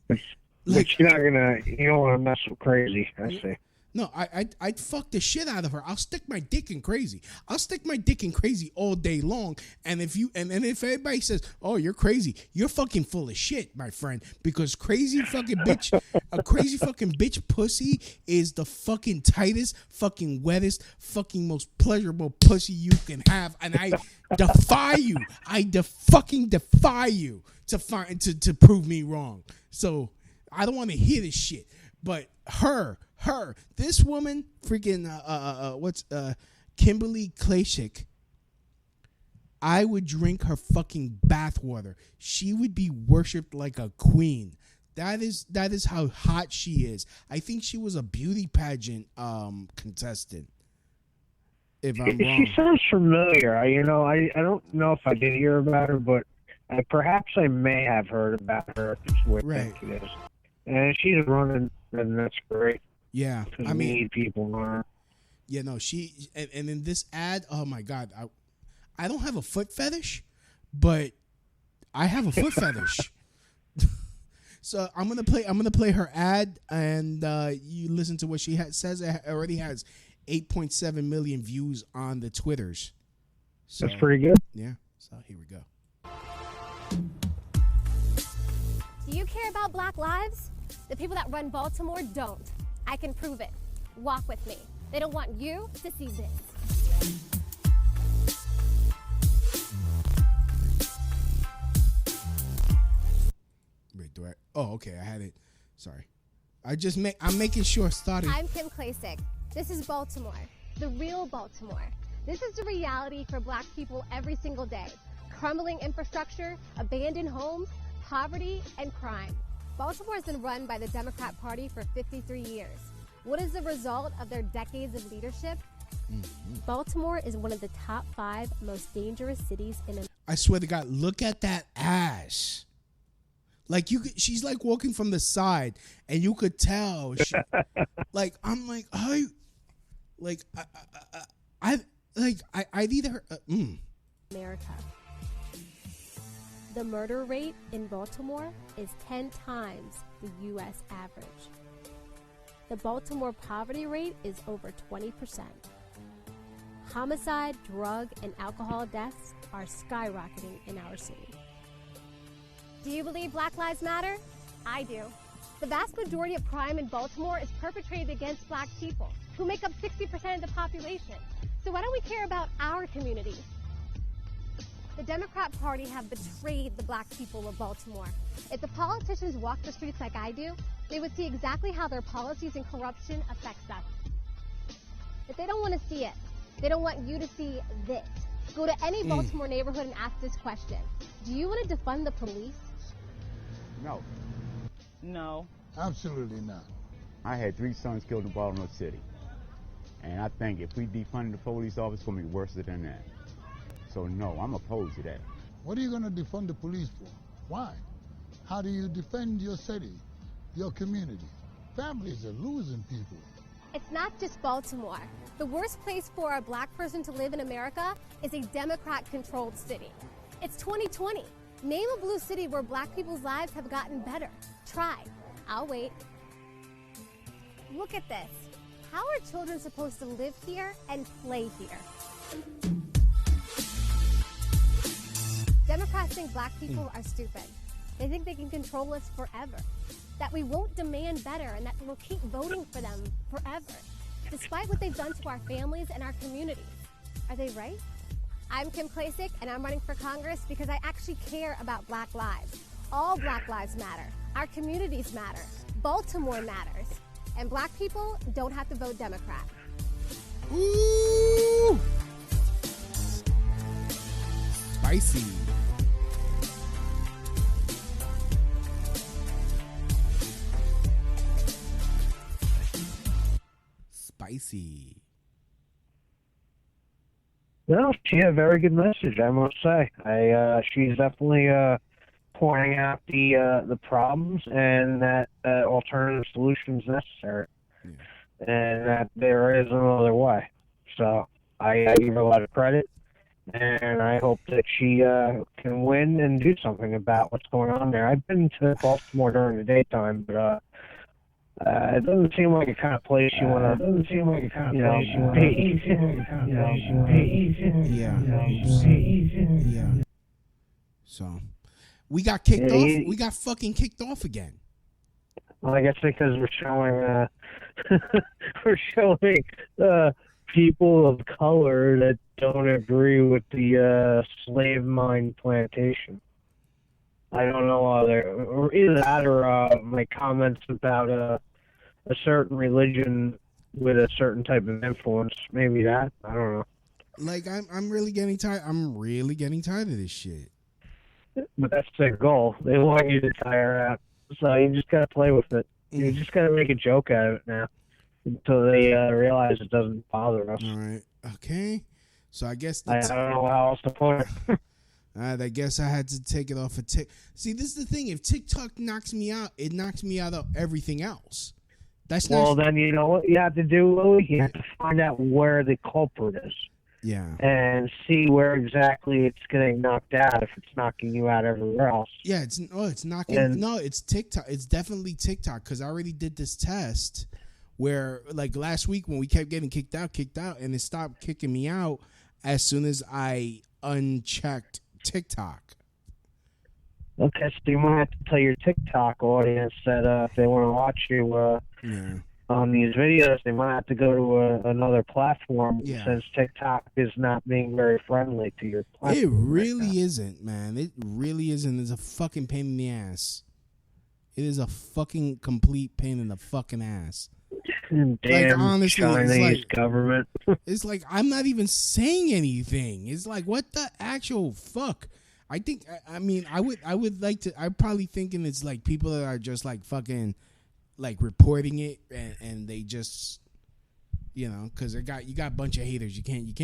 But you're not gonna, you don't want to mess with crazy. I see. No, I'd fuck the shit out of her. I'll stick my dick in crazy. I'll stick my dick in crazy all day long. And if you and if everybody says, "Oh, you're crazy," you're fucking full of shit, my friend. Because crazy fucking bitch, a crazy fucking bitch pussy is the fucking tightest, fucking wettest, fucking most pleasurable pussy you can have. And I defy you. Fucking defy you to prove me wrong. So I don't want to hear this shit. But this woman, freaking, Kimberly Klashik, I would drink her fucking bathwater. She would be worshipped like a queen. That is how hot she is. I think she was a beauty pageant contestant. If I'm wrong. She sounds familiar. I don't know if I did hear about her, but perhaps I may have heard about her. If it's what I think it is. And she's running, and that's great. Yeah, I mean, need people on her. Yeah, no, and in this ad, oh my God, I don't have a foot fetish, but I have a foot fetish. So I'm gonna play her ad, and you listen to what she says. It already has 8.7 million views on the Twitters. So, that's pretty good. Yeah. So here we go. Do you care about Black lives? The people that run Baltimore don't. I can prove it. Walk with me. They don't want you to see this. Wait, oh, okay, I had it. Sorry. I'm making sure it started. I'm Kim Klasick. This is Baltimore. The real Baltimore. This is the reality for Black people every single day. Crumbling infrastructure, abandoned homes, poverty, and crime. Baltimore has been run by the Democrat Party for 53 years. What is the result of their decades of leadership? Mm-hmm. Baltimore is one of the top 5 most dangerous cities in America. I swear to God, look at that ass. Like she's like walking from the side, and you could tell. Like I'm like I'd either America. The murder rate in Baltimore is 10 times the U.S. average. The Baltimore poverty rate is over 20%. Homicide, drug, and alcohol deaths are skyrocketing in our city. Do you believe Black Lives Matter? I do. The vast majority of crime in Baltimore is perpetrated against Black people, who make up 60% of the population. So why don't we care about our communities? The Democrat Party have betrayed the Black people of Baltimore. If the politicians walked the streets like I do, they would see exactly how their policies and corruption affects us. But they don't want to see it. They don't want you to see this. Go to any Baltimore neighborhood and ask this question. Do you want to defund the police? No. No. Absolutely not. I had 3 sons killed in Baltimore City. And I think if we defund the police office, it's going to be worse than that. So no, I'm opposed to that. What are you going to defund the police for? Why? How do you defend your city, your community? Families are losing people. It's not just Baltimore. The worst place for a Black person to live in America is a Democrat-controlled city. It's 2020. Name a blue city where Black people's lives have gotten better. Try. I'll wait. Look at this. How are children supposed to live here and play here? Democrats think Black people are stupid. They think they can control us forever. That we won't demand better and that we'll keep voting for them forever, despite what they've done to our families and our communities. Are they right? I'm Kim Klasick, and I'm running for Congress because I actually care about Black lives. All Black lives matter. Our communities matter. Baltimore matters. And Black people don't have to vote Democrat. Ooh! Spicy. Spicy. No, she had a very good message, I must say. She's definitely pointing out the problems and that alternative solutions necessary, and that there is another way. So I give her a lot of credit, and I hope that she can win and do something about what's going on there. I've been to Baltimore during the daytime, but It doesn't seem like a kind of place you want to. Doesn't seem like a kind of place you want to be. Yeah. So we got kicked off. We got fucking kicked off again. Well, I guess because we're showing people of color that don't agree with the slave mine plantation. I don't know or either that or my comments about a certain religion with a certain type of influence. Maybe that. I don't know. Like I'm really getting tired. I'm really getting tired of this shit. But that's their goal. They want you to tire out. So you just gotta play with it. You just gotta make a joke out of it now until they realize it doesn't bother us. All right. Okay. So I guess I don't know how else to put it. I guess I had to take it off of TikTok. See, this is the thing. If TikTok knocks me out, it knocks me out of everything else. That's well, then you know what you have to do, Louis? You have to find out where the culprit is. Yeah. And see where exactly it's getting knocked out if it's knocking you out everywhere else. Yeah, it's knocking. No, it's TikTok. It's definitely TikTok because I already did this test where, like last week when we kept getting kicked out, and it stopped kicking me out as soon as I unchecked TikTok. Okay, so you might have to tell your TikTok audience that if they want to watch you on these videos, they might have to go to another platform since TikTok is not being very friendly to your platform. It really isn't, man. It really isn't. It's a fucking pain in the ass. It is a fucking complete pain in the fucking ass. Damn, like, honestly, Chinese government. It's like I'm not even saying anything. It's like, what the actual fuck? I think, I mean, I would like to, I'm probably thinking it's like people that are just like fucking like reporting it and they just, you know, because you got a bunch of haters. You can't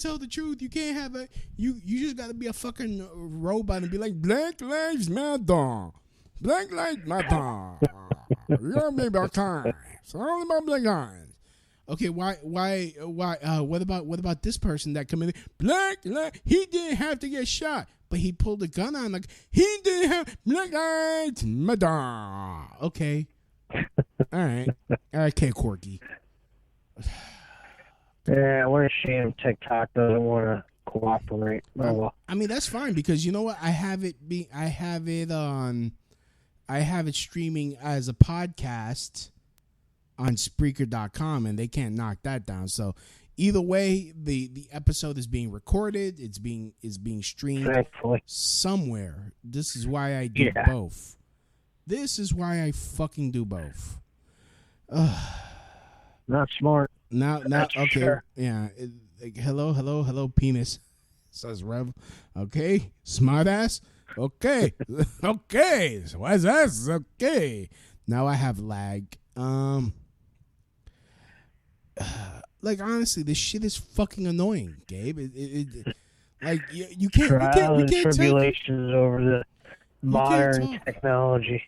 tell the truth. You can't have you just got to be a fucking robot and be like, Black Lives Matter. Black Lives Matter. You're maybe a time. It's all about black guys. Okay, why? What about this person that committed black? He didn't have to get shot, but he pulled a gun on. Like he didn't have Black Lives Matter. Okay, all right, okay, Corky. Yeah, what a shame TikTok doesn't want to cooperate. Oh, well. I mean that's fine because you know what? I have it streaming as a podcast on Spreaker.com, and they can't knock that down. So either way, the episode is being recorded. It's being streamed somewhere. This is why I do both. This is why I fucking do both. Not smart. Now, okay, sure. Yeah. Hello, penis. Says Rev. Okay, smart ass. Okay, okay. So what's that? Okay. Now I have lag. Like honestly, this shit is fucking annoying, Gabe. Like you can't. Trials and tribulations over the modern technology.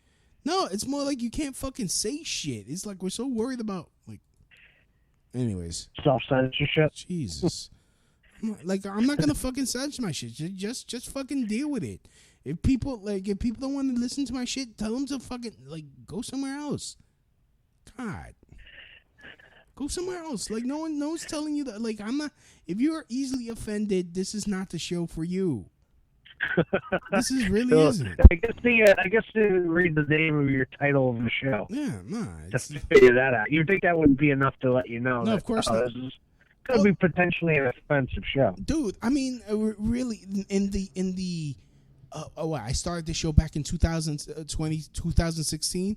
No, it's more like you can't fucking say shit. It's like we're so worried about like. Anyways, self-censorship. Jesus, like I'm not gonna fucking censor my shit. Just fucking deal with it. If people don't want to listen to my shit, tell them to fucking like go somewhere else. God. Go somewhere else. Like no one's telling you that. Like I'm not. If you are easily offended, this is not the show for you. This is really isn't. I guess to read the name of your title of the show. Yeah, no. Just to figure that out. You think that wouldn't be enough to let you know? No, of course not. This could be potentially an offensive show, dude. I mean, really, in the. I started this show back in 2016.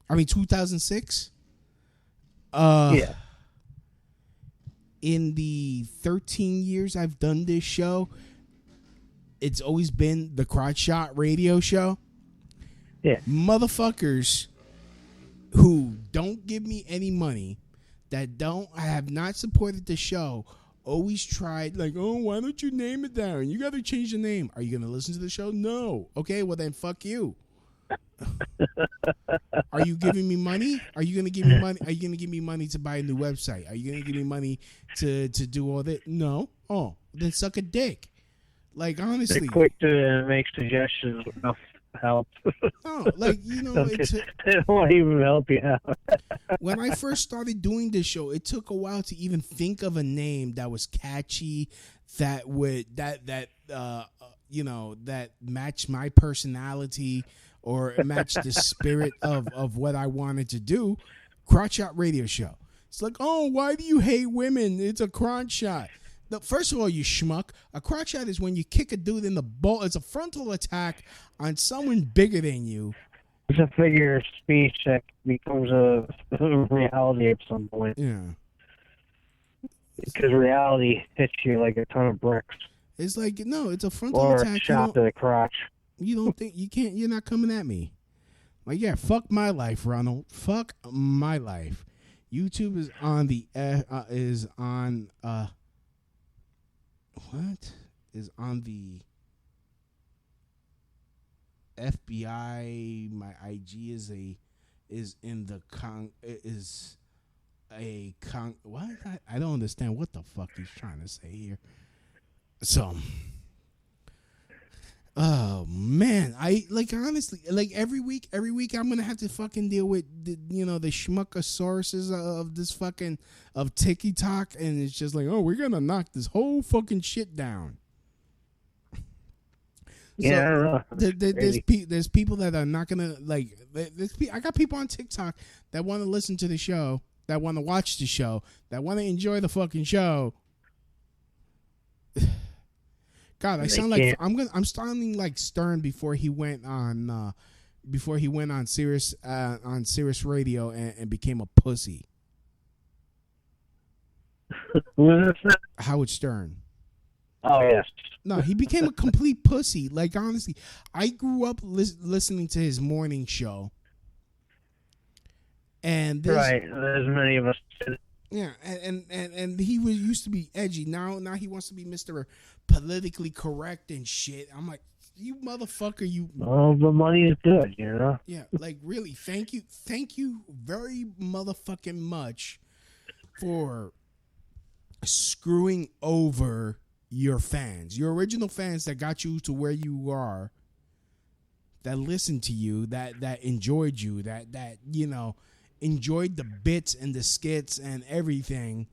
I mean 2006. Yeah. In the 13 years I've done this show, it's always been the Crotch Shot Radio Show. Yeah. Motherfuckers who don't give me any money, that have not supported the show, always tried like, oh, why don't you name it down? You got to change the name. Are you going to listen to the show? No. Okay, well then fuck you. Are you giving me money? Are you going to give me money? Are you going to give me money to buy a new website? Are you going to give me money to do all that? No. Oh, then suck a dick. Like honestly, they're quick to make suggestions with help. Oh, like, it's They won't even help you out. when I first started doing this show, it took a while to even think of a name that was catchy, that matched my personality or matched the spirit of what I wanted to do. Crotch Shot Radio Show. It's like, oh, why do you hate women? It's a crotch shot. First of all, you schmuck, a crotch shot is when you kick a dude in the ball. It's a frontal attack on someone bigger than you. It's a figure of speech that becomes a reality at some point. Yeah. Because reality hits you like a ton of bricks. It's like, no, it's a frontal or attack. A shot to the crotch. You don't think you can't? You're not coming at me. Like, yeah, fuck my life, Ronald. Fuck my life. YouTube is on the FBI. My IG is in the what? I don't understand what the fuck he's trying to say here. So, oh man, I like honestly, like every week I'm gonna have to fucking deal with the schmuckosauruses of this fucking of TikTok, and it's just like, oh, we're gonna knock this whole fucking shit down. Yeah, so there's people that are not gonna like. I got people on TikTok that want to listen to the show, that want to watch the show, that want to enjoy the fucking show. God, I sound like I'm sounding like Stern before he went on Sirius Radio and became a pussy. Howard Stern. Oh yes. No, he became a complete pussy. Like, honestly, I grew up listening to his morning show, and right, as many of us did. Yeah, and he used to be edgy. Now he wants to be Mr. Politically correct and shit. I'm like, you motherfucker, you. Oh, the money is good, you know. Yeah, like really, thank you very motherfucking much for screwing over your fans, your original fans that got you to where you are, that listened to you, that enjoyed you, that enjoyed the bits and the skits and everything.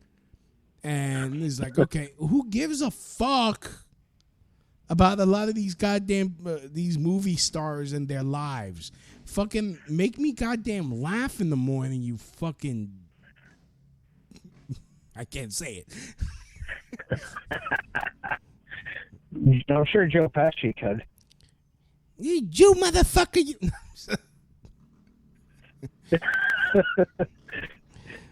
And it's like, okay, who gives a fuck about a lot of these goddamn these movie stars and their lives? Fucking make me goddamn laugh in the morning, you fucking. I can't say it. I'm sure Joe Pesci could. You motherfucker! You.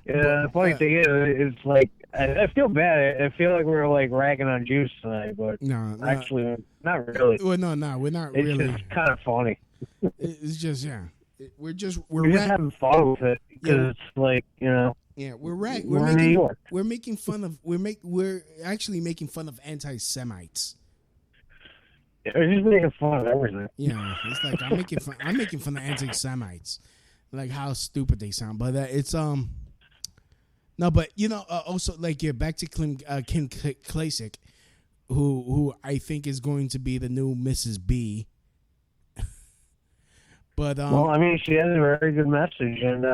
Yeah, the funny thing is, it's like I feel bad. I feel like we're like ragging on Juice tonight, but no, actually, not really. Well, no, we're not really. It's just kind of funny. It's just we're just having fun with it because it's like, you know. Yeah, we're right. We're in New York. We're making fun of. We're actually making fun of anti-Semites. We're just making fun of everything. Yeah, it's like I'm making fun of anti-Semites, like how stupid they sound. But it's no, but also like back to Kim Klasick, who I think is going to be the new Mrs. B. But well, I mean, she has a very good message, and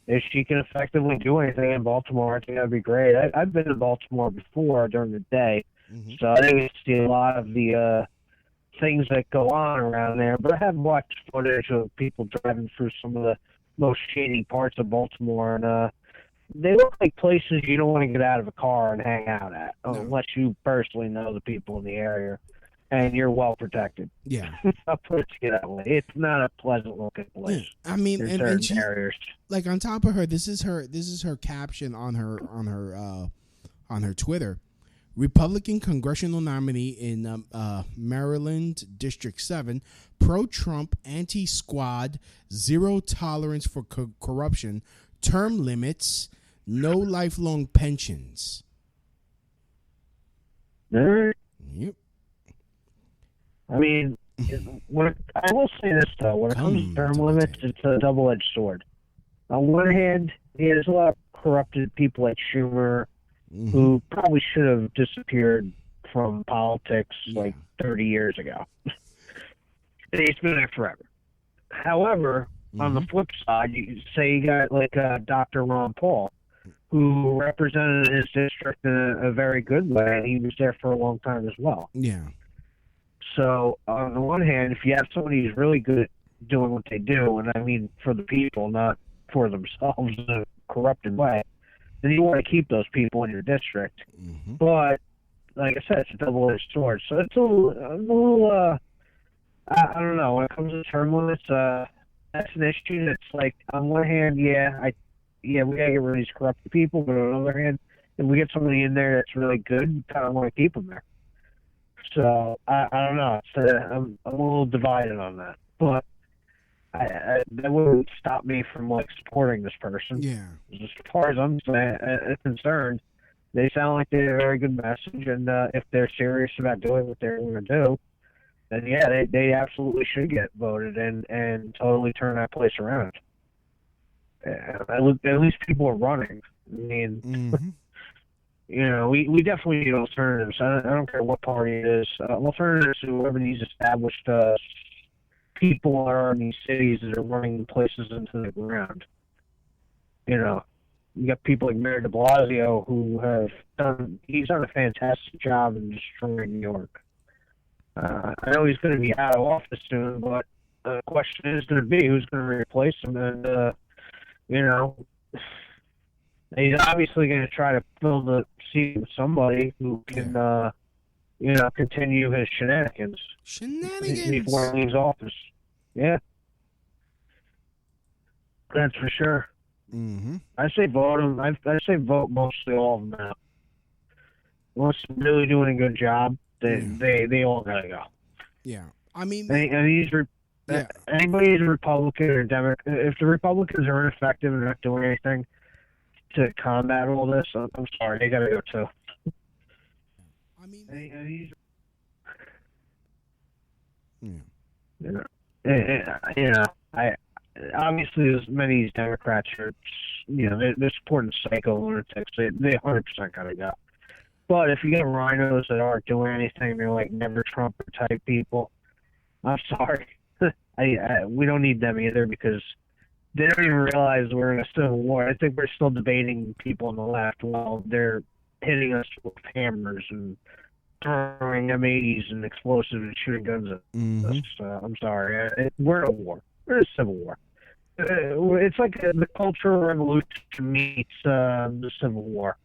if she can effectively do anything in Baltimore, I think that'd be great. I've been to Baltimore before during the day, so I didn't see a lot of the things that go on around there. But I have watched footage of people driving through some of the most shady parts of Baltimore, and they look like places you don't want to get out of a car and hang out at, unless you personally know the people in the area. And you're well protected. Yeah, I'll put it to you that way. It's not a pleasant looking place. I mean, and she, areas. Like on top of her, this is her caption on her Twitter. Republican congressional nominee in Maryland District 7, pro-Trump, anti-squad, zero tolerance for corruption, term limits, no lifelong pensions. All right. Yep. I mean, I will say this, though. When it comes to term limits, it's a double-edged sword. On one hand, there's a lot of corrupted people like Schumer who probably should have disappeared from politics like 30 years ago. He's been there forever. However, on the flip side, you say you got like Dr. Ron Paul, who represented his district in a very good way, and he was there for a long time as well. Yeah. So, on the one hand, if you have somebody who's really good at doing what they do, and I mean for the people, not for themselves in a corrupted way, then you want to keep those people in your district. But, like I said, it's a double-edged sword. So it's a little I don't know. When it comes to term limits, that's an issue that's like, on one hand, we gotta get rid of these corrupted people, but on the other hand, if we get somebody in there that's really good, we kind of want to keep them there. So, I don't know. I'm a little divided on that. But that wouldn't stop me from, like, supporting this person. Yeah. As far as I'm concerned, they sound like they have a very good message, and if they're serious about doing what they're going to do, then, they absolutely should get voted and totally turn that place around. At least people are running. I mean... we definitely need alternatives. I don't care what party it is. Alternatives to whoever these established people are in these cities that are running places into the ground. You got people like Mayor de Blasio who he's done a fantastic job in destroying New York. I know he's going to be out of office soon, but the question is going to be who's going to replace him, and, he's obviously going to try to fill the seat with somebody who can, continue his shenanigans. Before he leaves office. Yeah. That's for sure. I say vote him. I say vote mostly all of them out. Unless they're really doing a good job, they all gotta go. Yeah. I mean... anybody who's a Republican or Democrat, if the Republicans are ineffective and not doing anything to combat all this, I'm sorry, they gotta go too. I mean, I obviously as many of these Democrats are, they're supporting psycho lunatics. They 100% gotta go. But if you get rhinos that aren't doing anything, they're like never Trumper type people. I'm sorry, we don't need them either because they don't even realize we're in a civil war. I think we're still debating people on the left while they're hitting us with hammers and throwing M80s and explosives and shooting guns at us. I'm sorry. We're in a war. We're in a civil war. It's like the Cultural Revolution meets the Civil War.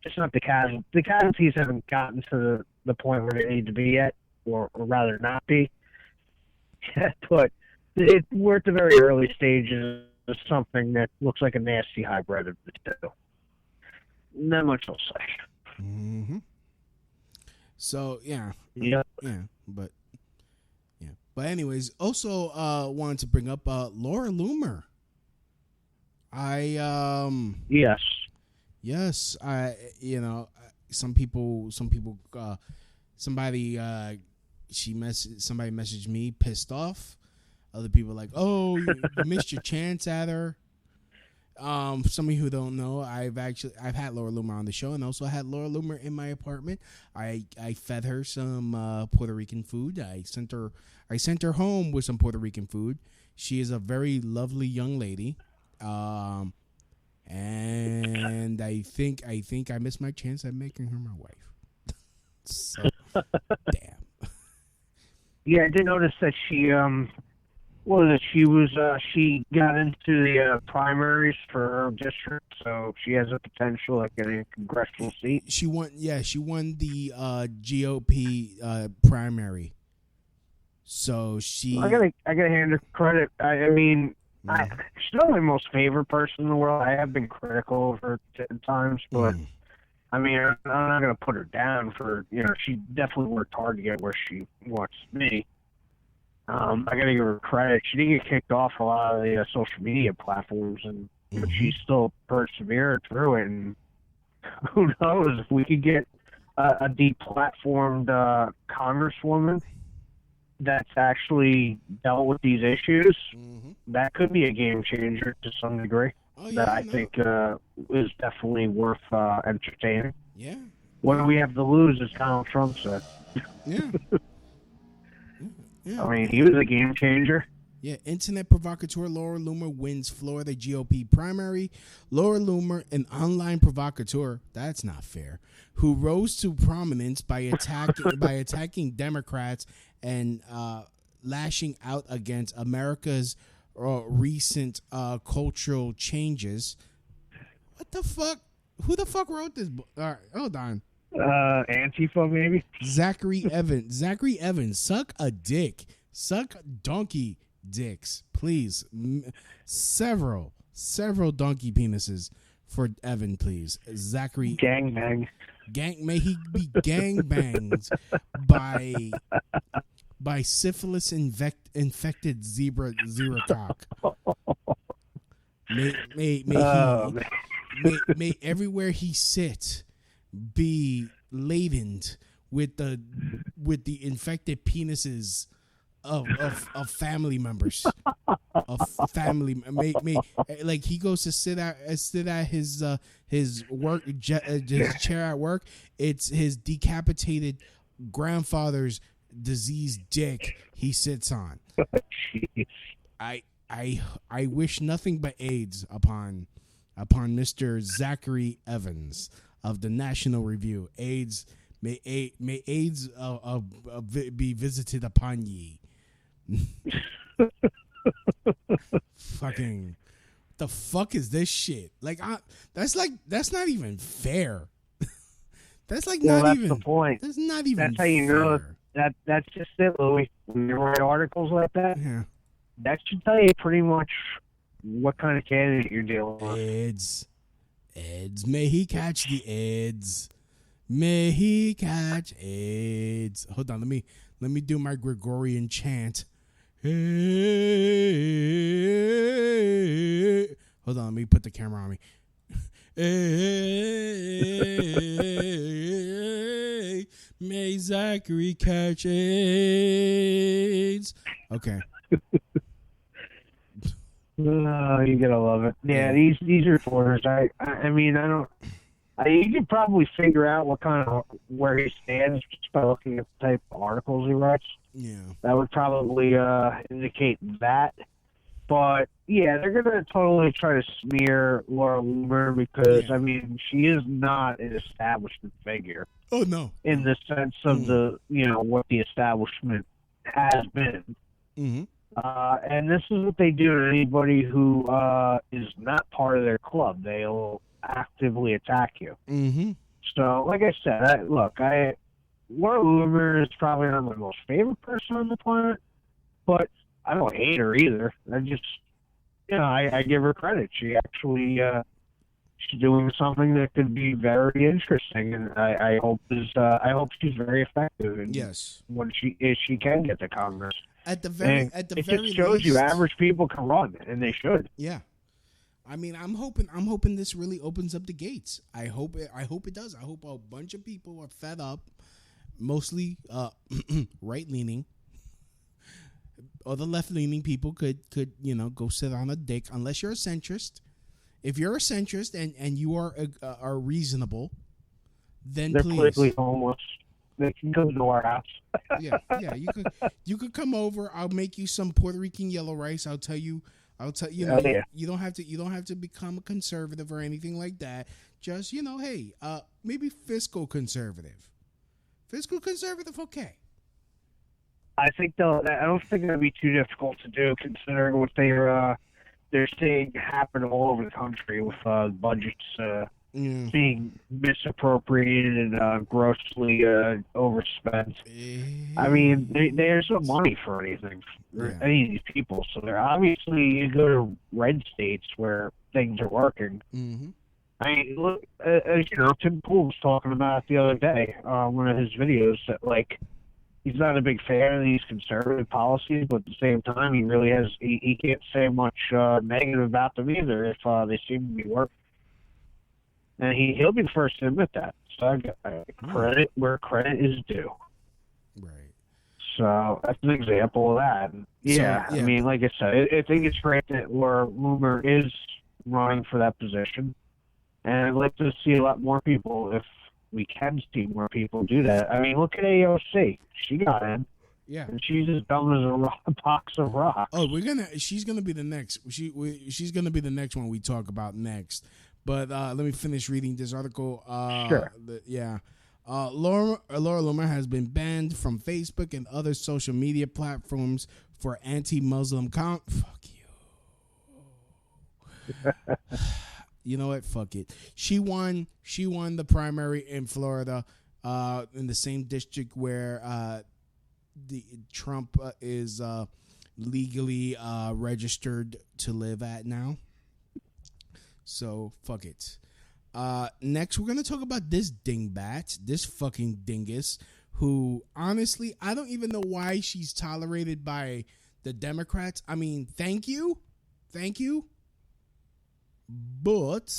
Just not the casualties. The casualties haven't gotten to the point where they need to be yet, or rather not be. But we're at the very early stages of something that looks like a nasty hybrid of the two. Not much I'll say. So Yeah. But anyways, also wanted to bring up Laura Loomer. Yes, somebody messaged me pissed off. Other people like, oh, you missed your chance at her. Some of you who don't know, I've had Laura Loomer on the show, and also had Laura Loomer in my apartment. I fed her some Puerto Rican food. I sent her home with some Puerto Rican food. She is a very lovely young lady. And I think I missed my chance at making her my wife. So, damn. Yeah, I did notice that she she got into the primaries for her district, so she has a potential at getting a congressional seat. She won the GOP primary. So she. I gotta hand her credit. I mean, she's not my most favorite person in the world. I have been critical of her at times, but I mean, I'm not gonna put her down for she definitely worked hard to get where she wants to be. I gotta give her credit. She didn't get kicked off a lot of the social media platforms, but she still persevered through it. And who knows if we could get a deplatformed congresswoman that's actually dealt with these issues, that could be a game changer to some degree. I think is definitely worth entertaining. Yeah. What do we have to lose, as Donald Trump said? Yeah. Yeah. I mean, he was a game changer. Yeah, internet provocateur Laura Loomer wins Florida GOP primary. Laura Loomer, an online provocateur, that's not fair, who rose to prominence by attacking Democrats and lashing out against America's recent cultural changes. What the fuck? Who the fuck wrote this book? All right, hold on. Antifa, maybe? Zachary Evans. Zachary Evans, suck a dick. Suck donkey dicks, please. Several donkey penises for Evan, please. Zachary. Gangbang. May he be gangbanged by syphilis infected zebra cock. May everywhere he sit be laden with the infected penises of family members. Of family, may like he goes to sit at his work his chair at work. It's his decapitated grandfather's diseased dick he sits on. I wish nothing but AIDS upon Mr. Zachary Evans of the National Review. AIDS may AIDS be visited upon ye. Fucking, the fuck is this shit? Like, that's not even fair. That's like well, not that's even the point. That's not even. That's how you know that's just it, Louis. When you write articles like that, Yeah. that should tell you pretty much what kind of candidate you're dealing with. AIDS. May he catch the AIDS. May he catch AIDS. Hold on, let me do my Gregorian chant. Hey. Hold on, let me put the camera on me. Hey, may Zachary catch AIDS. Okay. Oh, you gotta love it. Yeah, these reporters. I mean, you could probably figure out where he stands just by looking at the type of articles he writes. Yeah, that would probably indicate that. But yeah, they're gonna totally try to smear Laura Loomer because I mean, she is not an establishment figure. Oh no, in the sense of the what the establishment has been. Mm-hmm. And this is what they do to anybody who is not part of their club. They'll actively attack you. Mm-hmm. So, like I said, Laura Loomer is probably not my most favorite person on the planet, but I don't hate her either. I just, I give her credit. She actually, she's doing something that could be very interesting, and I hope she's very effective. And yes, when she can get to Congress. It just shows you average people can run, and they should. Yeah, I mean, I'm hoping this really opens up the gates. I hope it does. I hope a bunch of people are fed up, mostly right leaning. Other left leaning people could go sit on a dick unless you're a centrist. If you're a centrist and you are reasonable, then they're please. Politically homeless. They can come to our house. yeah. You could come over. I'll make you some Puerto Rican yellow rice. I'll tell you. You don't have to become a conservative or anything like that. Just hey, maybe fiscal conservative. Fiscal conservative, okay. I don't think that'd be too difficult to do, considering what they're seeing happen all over the country with budgets being misappropriated and grossly overspent. I mean, there's no money for anything for any of these people, so they're obviously you go to red states where things are working. Mm-hmm. I mean, look, Tim Pool was talking about it the other day on one of his videos that he's not a big fan of these conservative policies, but at the same time, he can't say much negative about them either if they seem to be working. And he'll be the first to admit that. So credit where credit is due. Right. So that's an example of that. Yeah, I mean, like I said, I think it's great that Laura Loomer is running for that position. And I'd like to see a lot more people, if we can see more people do that. I mean, look at AOC. She got in. Yeah. And she's as dumb as a box of rocks. Oh, she's gonna be the next. She's gonna be the next one we talk about next. But let me finish reading this article. Sure. Laura Loomer has been banned from Facebook and other social media platforms for anti-Muslim Fuck you. You know what? Fuck it. She won the primary in Florida, in the same district where Trump is legally registered to live at now. So fuck it. Next, we're gonna talk about this dingbat, this fucking dingus, who honestly I don't even know why she's tolerated by the Democrats. I mean, thank you, but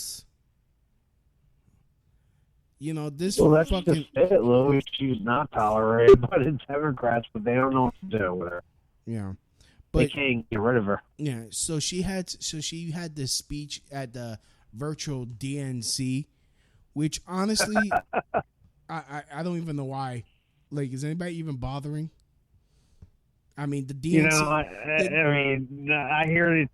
you know this. Well, that's fucking just it, Louis. She's not tolerated by the Democrats, but they don't know what to do with her. Yeah. They can't get rid of her. Yeah, so she had this speech at the virtual DNC, which honestly, I don't even know why. Like, is anybody even bothering? I mean, the DNC. You know, I heard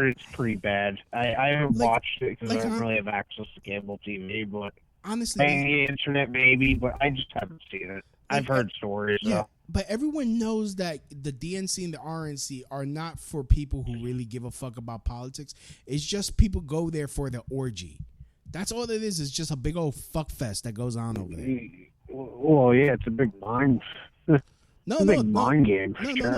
it's pretty bad. I haven't watched it because I don't really have access to cable TV, but honestly, the internet maybe, but I just haven't seen it. I've heard stories. Yeah, though. but everyone knows that the DNC and the RNC are not for people who really give a fuck about politics. It's just people go there for the orgy. That's all it is. It's just a big old fuck fest that goes on over there. Well, yeah, it's a big mind. Mind game.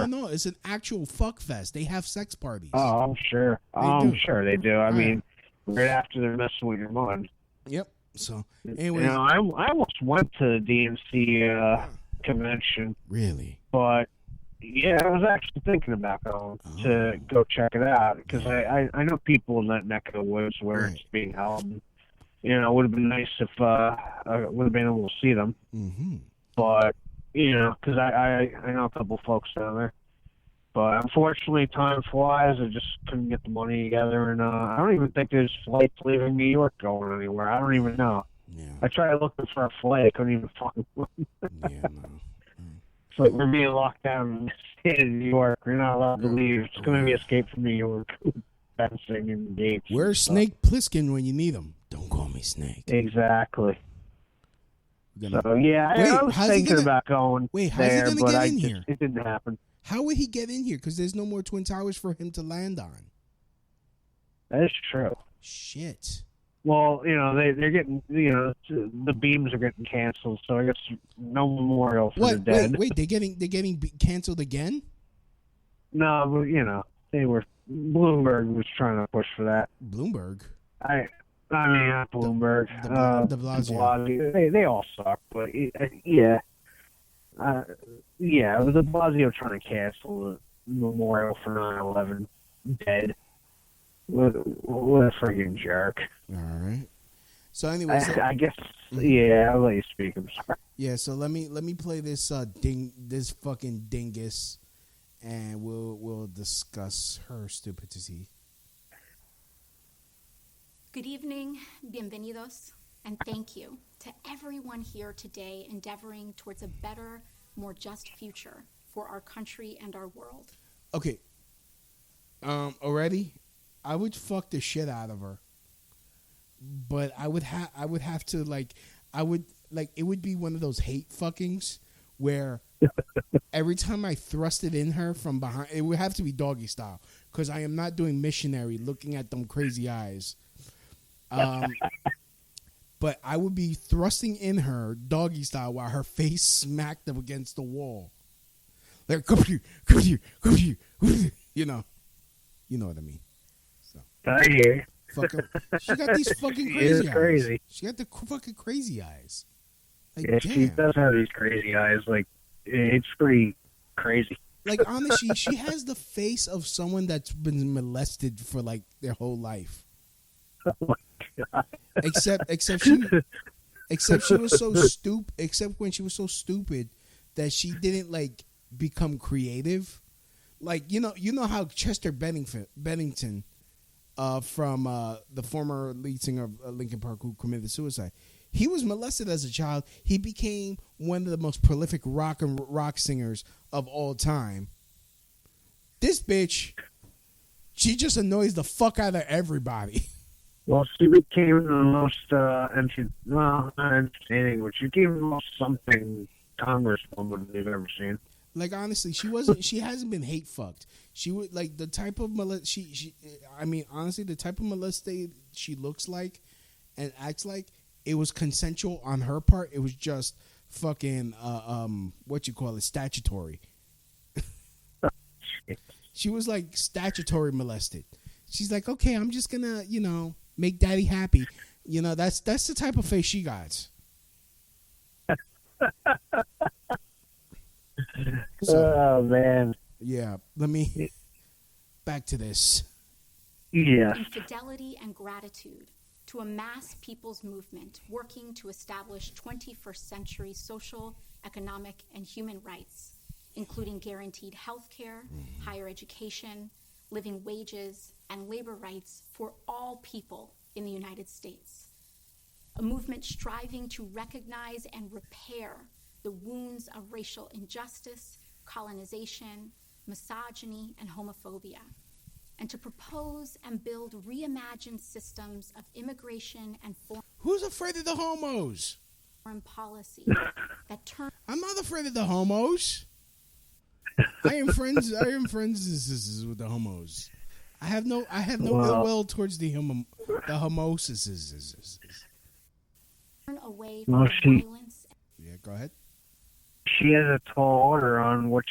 No. It's an actual fuck fest. They have sex parties. Oh, I'm sure. I'm sure they do. I mean, right after they're messing with your mind. Yep. So, anyway, you know, I almost went to the DNC convention. Really? But yeah, I was actually thinking about going to go check it out because I know people in that neck of the woods where it's being held. You know, it would have been nice if I would have been able to see them. Mm-hmm. But you know, because I know a couple folks down there. But unfortunately, time flies. I just couldn't get the money together, and I don't even think there's flights leaving New York going anywhere. I don't even know. Yeah. I tried looking for a flight. I couldn't even find one. Yeah, no. It's like we're being locked down in the state of New York. We're not allowed to leave. It's going to be escape from New York. Fencing and gates. Where's Snake Plissken when you need him? Don't call me Snake. Exactly. So yeah, I was thinking about going there, but it didn't happen. How would he get in here? Because there's no more Twin Towers for him to land on. That is true. Shit. Well, you know, they're getting, you know, the beams are getting canceled, so I guess no memorial for the dead. Wait, they're getting canceled again? No, but, you know, Bloomberg was trying to push for that. Bloomberg? I mean, not Bloomberg. De Blasio. They all suck, but yeah. Yeah, it was de Blasio trying to cancel the memorial for 9/11 dead. What a freaking jerk. All right. So anyway, I guess I'll let you speak. I'm sorry. Yeah, so let me play this this fucking dingus, and we'll discuss her stupidity. Good evening, bienvenidos, and thank you to everyone here today endeavoring towards a better, more just future for our country and our world. Okay. Already, I would fuck the shit out of her. But I would have to it would be one of those hate fuckings where every time I thrust it in her from behind, it would have to be doggy style because I am not doing missionary looking at them crazy eyes. But I would be thrusting in her doggy style while her face smacked up against the wall. Like, come here. You know what I mean. So. I hear. She got these fucking crazy eyes. Crazy. She got the fucking crazy eyes. Like, yeah, she does have these crazy eyes. Like, it's pretty crazy. Like, honestly, she has the face of someone that's been molested for like their whole life. Oh my God. Except she was so stupid. Except when she was so stupid that she didn't like become creative. Like you know how Chester Bennington, from the former lead singer of Linkin Park who committed suicide, He was molested as a child. He became one of the most prolific rock singers of all time. This bitch, she just annoys the fuck out of everybody. Well, she became the most, not entertaining, but she became the most something congresswoman we've ever seen. Like, honestly, she hasn't been hate fucked. She would, like, the type of honestly, the type of molested she looks like and acts like, it was consensual on her part. It was just fucking, statutory. She was like statutory molested. She's like, okay, I'm just gonna, make daddy happy. That's the type of face she got. Oh, man. Yeah, back to this. Yeah. In fidelity and gratitude to a mass people's movement working to establish 21st century social, economic, and human rights, including guaranteed health care, higher education, living wages, and labor rights for all people in the United States. A movement striving to recognize and repair the wounds of racial injustice, colonization, misogyny, and homophobia, and to propose and build reimagined systems of immigration and Who's afraid of the homos? Foreign policy that turn. I'm not afraid of the homos. I am friends with the homos. I have no ill will towards the homoses. Turn away from violence. Yeah, go ahead. She has a tall order on what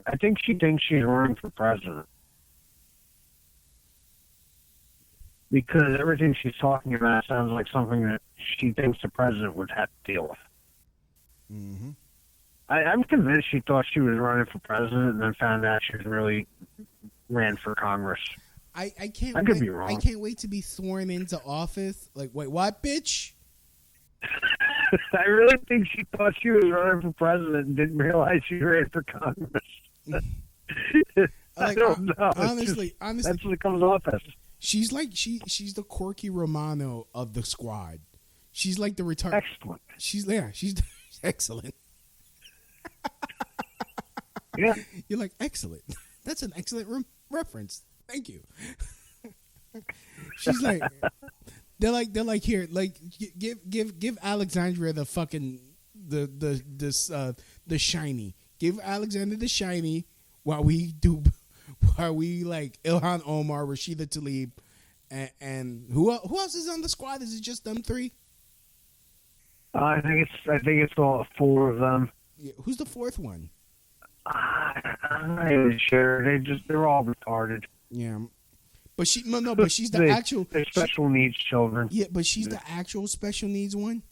I think she thinks she's running for president. Because everything she's talking about sounds like something that she thinks the president would have to deal with. Mm-hmm. I'm convinced she thought she was running for president and then found out she was really ran for Congress. I can't. I could be wrong. I can't wait to be sworn into office. Like, wait, what, bitch? I really think she thought she was running for president and didn't realize she ran for Congress. I don't know. Honestly, that's what it comes off as. She's like she's the Corky Romano of the squad. She's like the retarded. Excellent. She's excellent. Yeah, you're like excellent. That's an excellent reference. Thank you. She's like, they're like here, like give Alexandria the fucking the shiny. Give Alexander the shiny while we like Ilhan Omar, Rashida Tlaib, and who else is on the squad? Is it just them three? I think it's all four of them. Yeah, who's the fourth one? I'm not even sure. They're all retarded. Yeah, but she's the actual. They're special needs children. Yeah, but she's the actual special needs one.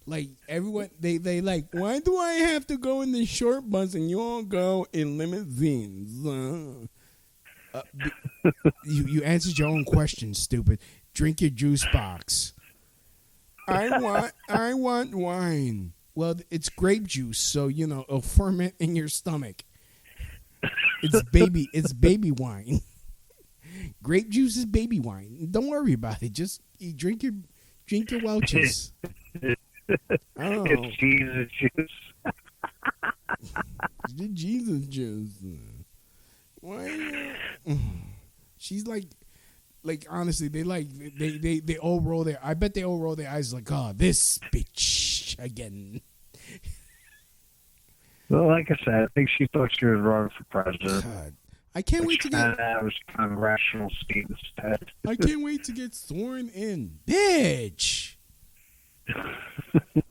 Like everyone, they like. Why do I have to go in the short bus and you all go in limousines? You answered your own question, stupid. Drink your juice box. I want wine. Well, it's grape juice, so it'll ferment in your stomach. It's baby wine. Grape juice is baby wine. Don't worry about it. Just drink your Welch's. Oh. It's Jesus juice. The Jesus juice. Why? She's like honestly, they all roll their. I bet they all roll their eyes like, oh, this bitch again. Well, like I said, I think she thought she was running for president. God. I can't wait to get. That was congressional seat instead. I can't wait to get sworn in, bitch.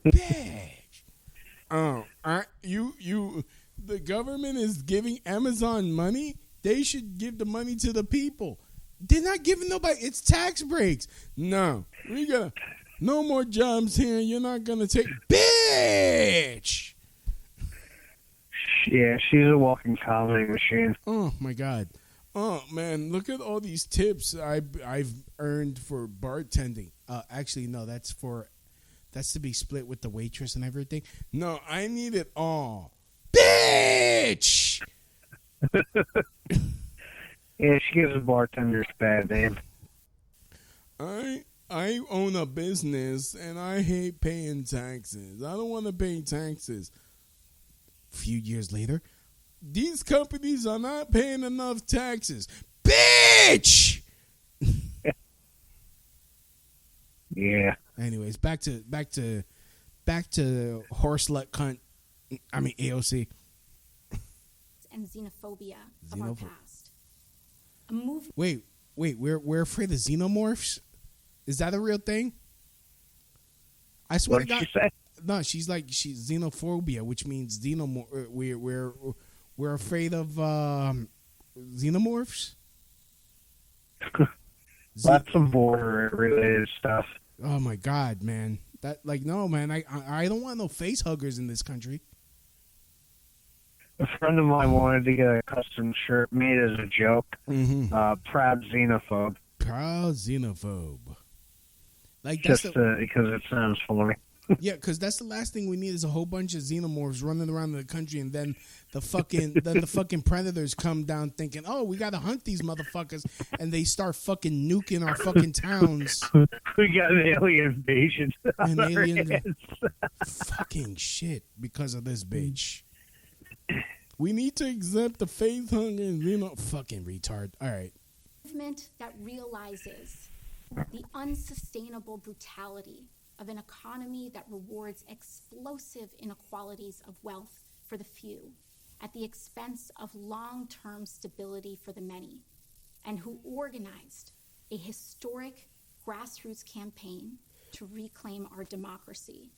Bitch. Oh, the government is giving Amazon money. They should give the money to the people. They're not giving nobody. It's tax breaks. No, we got no more jobs here. You're not gonna take, bitch. Yeah, she's a walking comedy machine. Oh my God. Oh man, look at all these tips I've earned for bartending. Actually, no, that's to be split with the waitress and everything. No, I need it all, bitch. Yeah, she gives the bartenders bad name. I own a business and I hate paying taxes. I don't want to pay taxes. A few years later, these companies are not paying enough taxes. Bitch! Yeah. Anyways, back to horse slut cunt. I mean AOC. And xenophobia of our past. A movement. Wait, we're afraid of xenomorphs? Is that a real thing? I swear to God. No, she's xenophobia, which means xenomorph. We're afraid of xenomorphs. That's some border related stuff. Oh my God, man! No, man. I don't want no face huggers in this country. A friend of mine wanted to get a custom shirt made as a joke. Mm-hmm. Proud xenophobe. Proud xenophobe. Like just because it sounds funny. Yeah, because that's the last thing we need is a whole bunch of xenomorphs running around the country, and then the fucking predators come down thinking, oh, we gotta hunt these motherfuckers, and they start fucking nuking our fucking towns. We got an alien invasion. An alien fucking shit because of this bitch. We need to exempt the face hunger and fucking retard. All right. Movement that realizes the unsustainable brutality of an economy that rewards explosive inequalities of wealth for the few at the expense of long-term stability for the many, and who organized a historic grassroots campaign to reclaim our democracy.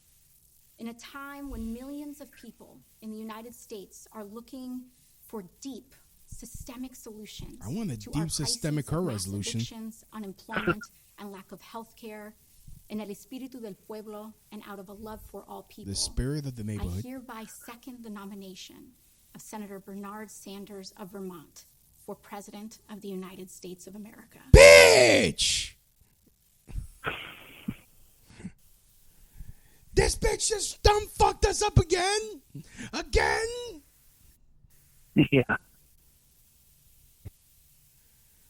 In a time when millions of people in the United States are looking for deep, systemic solutions I want a to deep our systemic her resolution. evictions, unemployment, and lack of health care, in el espíritu del pueblo, and out of a love for all people. The spirit of the neighborhood. I hereby second the nomination of Senator Bernard Sanders of Vermont for President of the United States of America. Bitch! This bitch just dumb fucked us up again? Again? Yeah.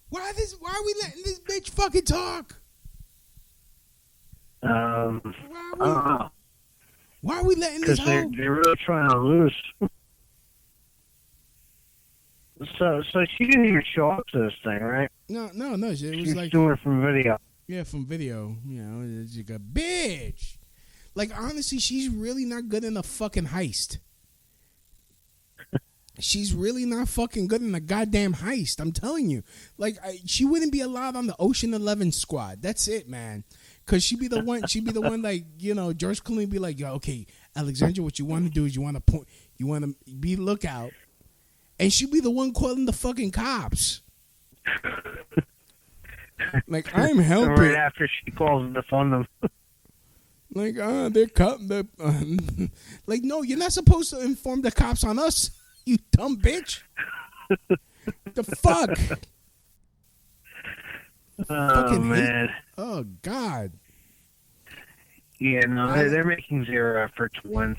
Why are we letting this bitch fucking talk? I don't know. Why are we letting this Because they're really trying to lose. So she didn't even show up to this thing, right? No. It was She's like doing it from video. Yeah, from video. You know, it's like a bitch. Like, honestly, she's really not good in a fucking heist. She's really not fucking good in a goddamn heist. I'm telling you. Like, she wouldn't be allowed on the Ocean 11 squad. That's it, man. Because she'd be the one, like, you know, George Clooney be like, yo, okay, Alexandra, what you want to do is you want to be lookout. And she'd be the one calling the fucking cops. Like, I'm helping. Right after she calls to fund them. Like, they're cutting like, no, you're not supposed to inform the cops on us, you dumb bitch. The fuck? Oh, man. Oh, God. Yeah, no, they're making zero effort to win.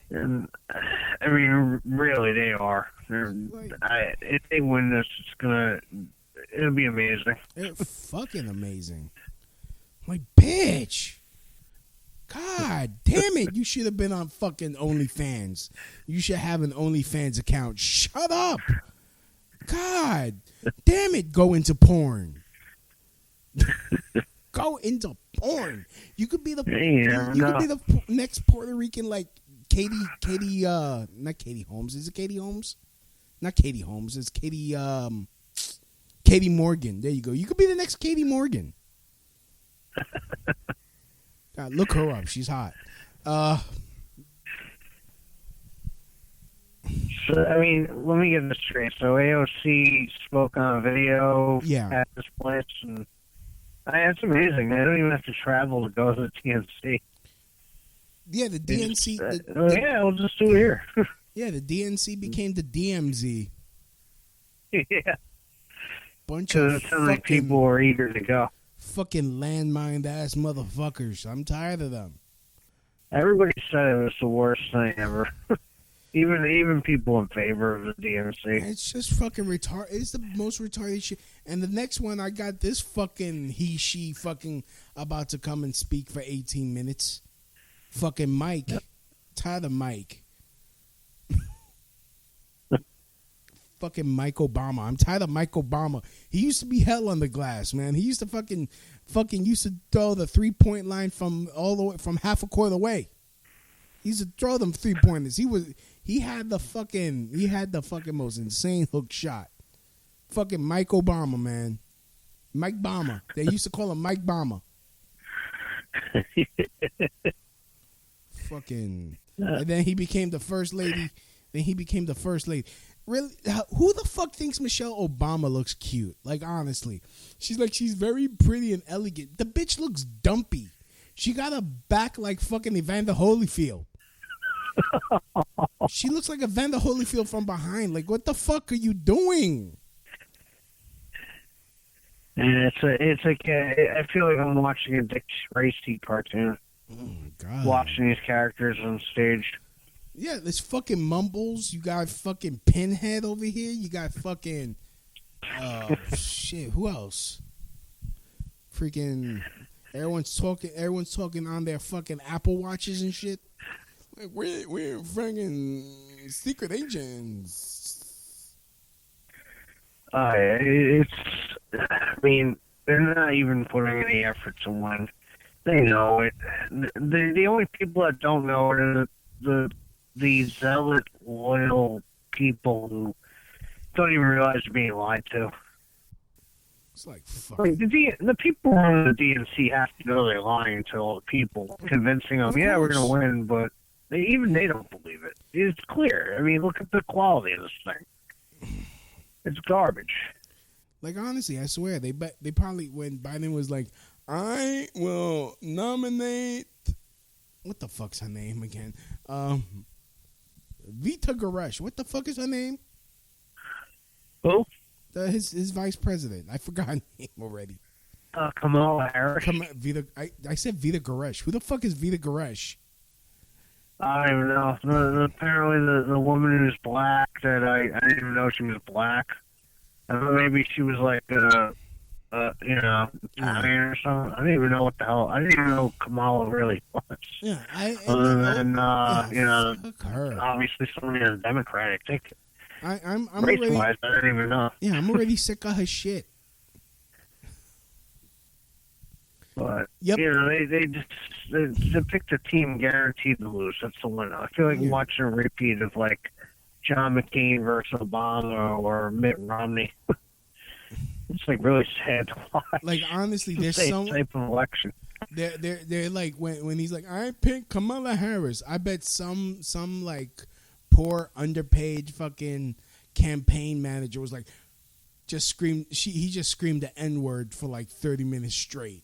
And, I mean, really, they are. If they win this, it'll be amazing. It's fucking amazing. Like, bitch. God damn it. You should have been on fucking OnlyFans. You should have an OnlyFans account. Shut up. God damn it. Go into porn. Go into porn. You could be the next Puerto Rican, like Katie not Katie Holmes. Is it Katie Holmes? Not Katie Holmes. It's Katie Morgan. There you go. You could be the next Katie Morgan. God, look her up. She's hot. So, I mean, let me get this straight. So, AOC spoke on a video at this place, and that's amazing. They don't even have to travel to go to the DNC. Yeah, the DNC. We'll just do it here. Yeah, the DNC became the DMZ. Yeah. Bunch of so many people are eager to go. Fucking landmined ass motherfuckers. I'm tired of them. Everybody said it was the worst thing ever. Even people in favor of the DNC. It's just fucking retarded. It's the most retarded shit. And the next one, I got this fucking she fucking about to come and speak for 18 minutes. Fucking Mike. Tired of Mike. Fucking Mike Obama. I'm tired of Mike Obama. He used to be hell on the glass, man. He used to fucking used to throw the 3-point line from all the way, from half a court away. He used to throw them 3-pointers. He had the fucking most insane hook shot. Fucking Mike Obama, man. Mike Bomber. They used to call him Mike Bomber. Fucking. And then he became the first lady. Really? Who the fuck thinks Michelle Obama looks cute? Like, honestly. She's very pretty and elegant. The bitch looks dumpy. She got a back like fucking Evander Holyfield. She looks like Evander Holyfield from behind. Like, what the fuck are you doing? And it's like I feel like I'm watching a Dick Tracy cartoon. Oh my god! Watching these characters on stage. Yeah, there's fucking Mumbles. You got fucking Pinhead over here. You got fucking shit. Who else? Freaking everyone's talking on their fucking Apple Watches and shit. Like we're fucking secret agents. I mean, they're not even putting any effort to win. They know it. The only people that don't know it are the zealot, loyal people who don't even realize they're being lied to. It's like, fuck. Like the people on the DNC have to know they're lying to all the people, convincing them, yeah, we're going to win, but even they don't believe it. It's clear. I mean, look at the quality of this thing. It's garbage. Like, honestly, I swear, they probably, when Biden was like, I will nominate, what the fuck's her name again? Vita Garesh. What the fuck is her name? Who? His vice president. I forgot her name already. Kamala Harris. I said Vita Garesh. Who the fuck is Vita Garesh? I don't even know. Apparently, the woman who's black, that I didn't even know she was black. I don't know, maybe she was like, Italian or something. I didn't even know what the hell. I didn't even know Kamala really was. Yeah, obviously somebody on the Democratic ticket. I'm race-wise, I didn't even know. Yeah, I'm already sick of her shit. But they picked a team guaranteed to lose. That's the one. I feel like watching a repeat of like John McCain versus Obama or Mitt Romney. It's like really sad to watch. Like, honestly, there's some type of election. They're like when he's like, I picked Kamala Harris. I bet some like poor underpaid fucking campaign manager was like, just screamed. He just screamed the N-word for like 30 minutes straight.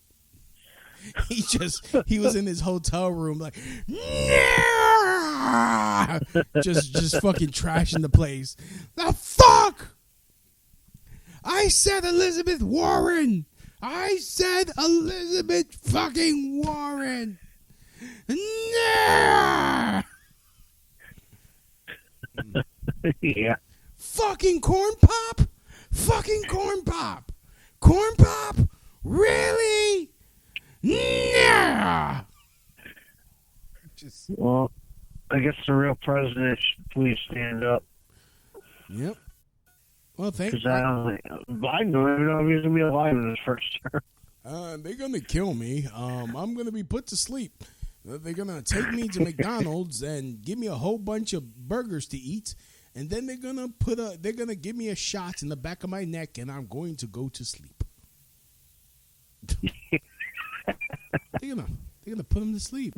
He was in his hotel room like, nah! just fucking trashing the place. The fuck! I said Elizabeth Warren. I said Elizabeth fucking Warren. Nah! Yeah. Fucking corn pop? Fucking corn pop? Corn pop? Really? Nah! Well, I guess the real president should please stand up. Yep. Well, thank you. Because I don't even know if he's going to be alive in his first term. They're going to kill me. I'm going to be put to sleep. They're going to take me to McDonald's and give me a whole bunch of burgers to eat. And then they're going to give me a shot in the back of my neck, and I'm going to go to sleep. They're gonna put him to sleep.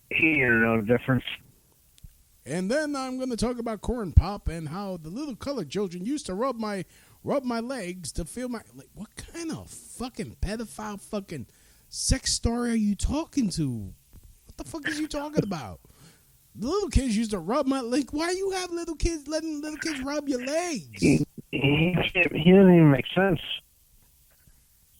He ain't no difference. And then I'm gonna talk about corn pop and how the little colored children used to rub my legs to feel my like. What kind of fucking pedophile fucking sex story are you talking to? What the fuck is you talking about? The little kids used to rub my leg. Why you have letting little kids rub your legs? He doesn't even make sense.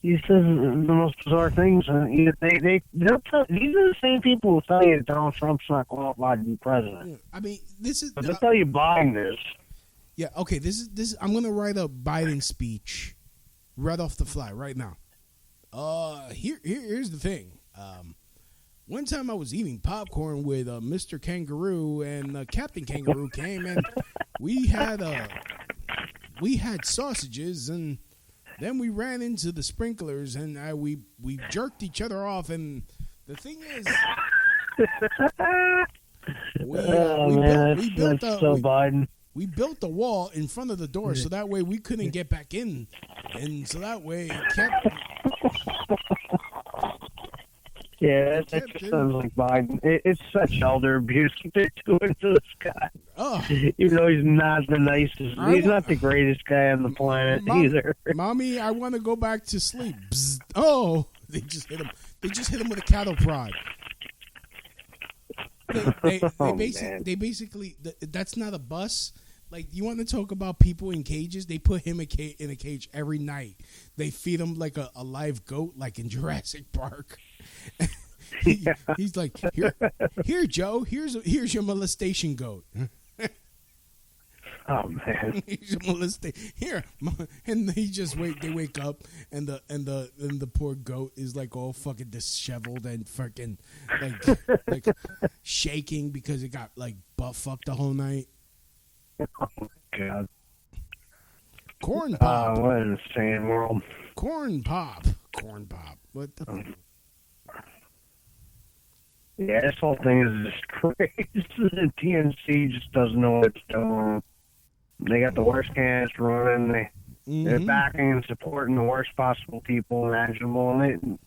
he says the most bizarre things. They'll tell, these are the same people who tell you that Donald Trump's not qualified to be president. Yeah, I mean, this is. But they'll tell you Biden is. Yeah. Okay. This is. I'm gonna write a Biden speech right off the fly right now. Here's the thing. One time I was eating popcorn with Mr. Kangaroo, and Captain Kangaroo came, and we had sausages, and then we ran into the sprinklers, and we jerked each other off. And the thing is, we built the wall in front of the door, so that way we couldn't get back in, and so that way it kept. Yeah, that just sounds like Biden. It's such elder abuse they're doing to this guy. Oh. Even though he's not the nicest, he's not the greatest guy on the planet either. Mommy, I want to go back to sleep. Bzz. Oh, they just hit him. They just hit him with a cattle prod. They basically. That's not a bus. Like, you want to talk about people in cages? They put him in a cage every night. They feed him like a live goat, like in Jurassic Park. He's like, here, Joe. Here's your molestation goat. Oh man, he's molestation. Here, and they just wait. They wake up, and the poor goat is like all fucking disheveled and fucking like shaking because it got like butt fucked the whole night. Oh my god. Corn pop. What an insane world. Corn pop. What the? Yeah, this whole thing is just crazy. The TNC just doesn't know what it's doing. They got the worst candidates running. They're backing and supporting the worst possible people imaginable, and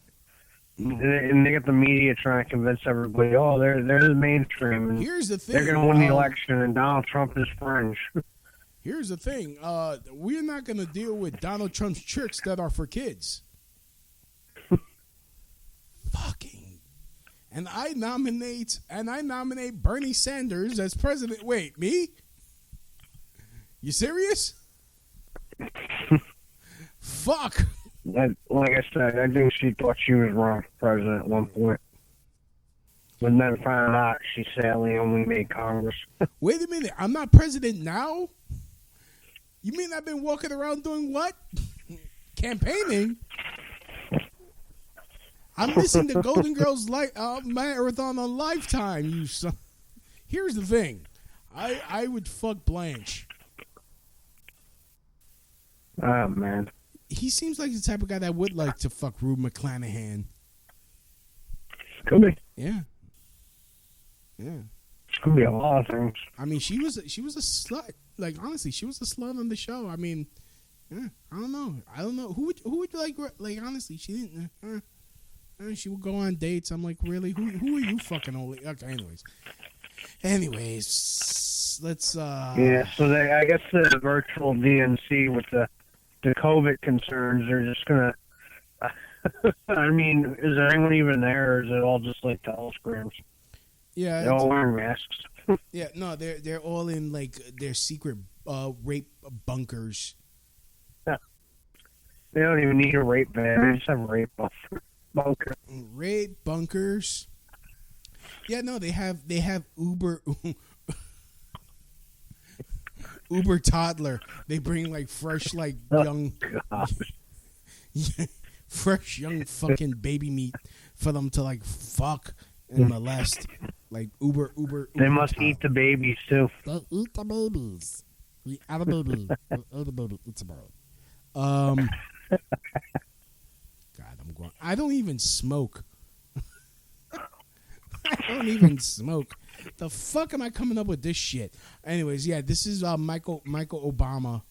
they got the media trying to convince everybody, oh, they're the mainstream. And here's the thing: they're going to win the election, and Donald Trump is fringe. Here's the thing: we're not going to deal with Donald Trump's tricks that are for kids. Fucking. And I nominate Bernie Sanders as president. Wait, me? You serious? Fuck. Like I said, I think she thought she was wrong president at one point. But then found out she sadly only made Congress. Wait a minute. I'm not president now? You mean I've been walking around doing what? Campaigning? I'm missing the Golden Girls marathon on Lifetime, you son. Here's the thing. I would fuck Blanche. Oh, man. He seems like the type of guy that would like to fuck Rue McClanahan. Could be. Yeah. Could be a lot of things. I mean, she was a slut. Like, honestly, she was a slut on the show. I mean, yeah, I don't know. Who would like honestly, she didn't. She would go on dates. I'm like, really? Who are you fucking only? Okay, anyways, let's. Yeah, so I guess the virtual DNC with the COVID concerns are just gonna. I mean, is there anyone even there, or is it all just like telegrams? Yeah, they're all wearing masks. Yeah, no, they're all in like their secret rape bunkers. Yeah. They don't even need a rape ban. They just have a rape bunker. Rape bunkers. Yeah, no, they have Uber toddler. They bring like fresh like young fresh young fucking baby meat for them to like fuck and molest. Like Uber. They must eat the babies too. They eat the babies. We are a baby. The baby. It's a bird. God, I'm going. I don't even smoke. The fuck am I coming up with this shit? Anyways, yeah, this is Michael Obama.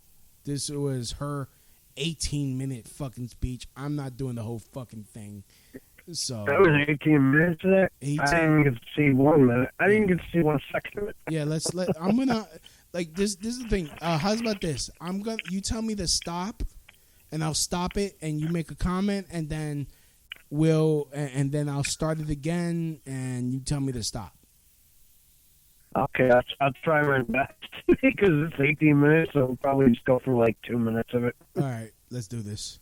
This was her 18-minute fucking speech. I'm not doing the whole fucking thing. So that was 18 minutes of that. 18. I didn't get to see 1 minute. I didn't get to see 1 second of it. Yeah, I'm gonna like this. This is the thing. How's about this? You tell me to stop, and I'll stop it, and you make a comment, and then then I'll start it again, and you tell me to stop. Okay, I'll try my best because it's 18 minutes, so we'll probably just go for like 2 minutes of it. All right, let's do this.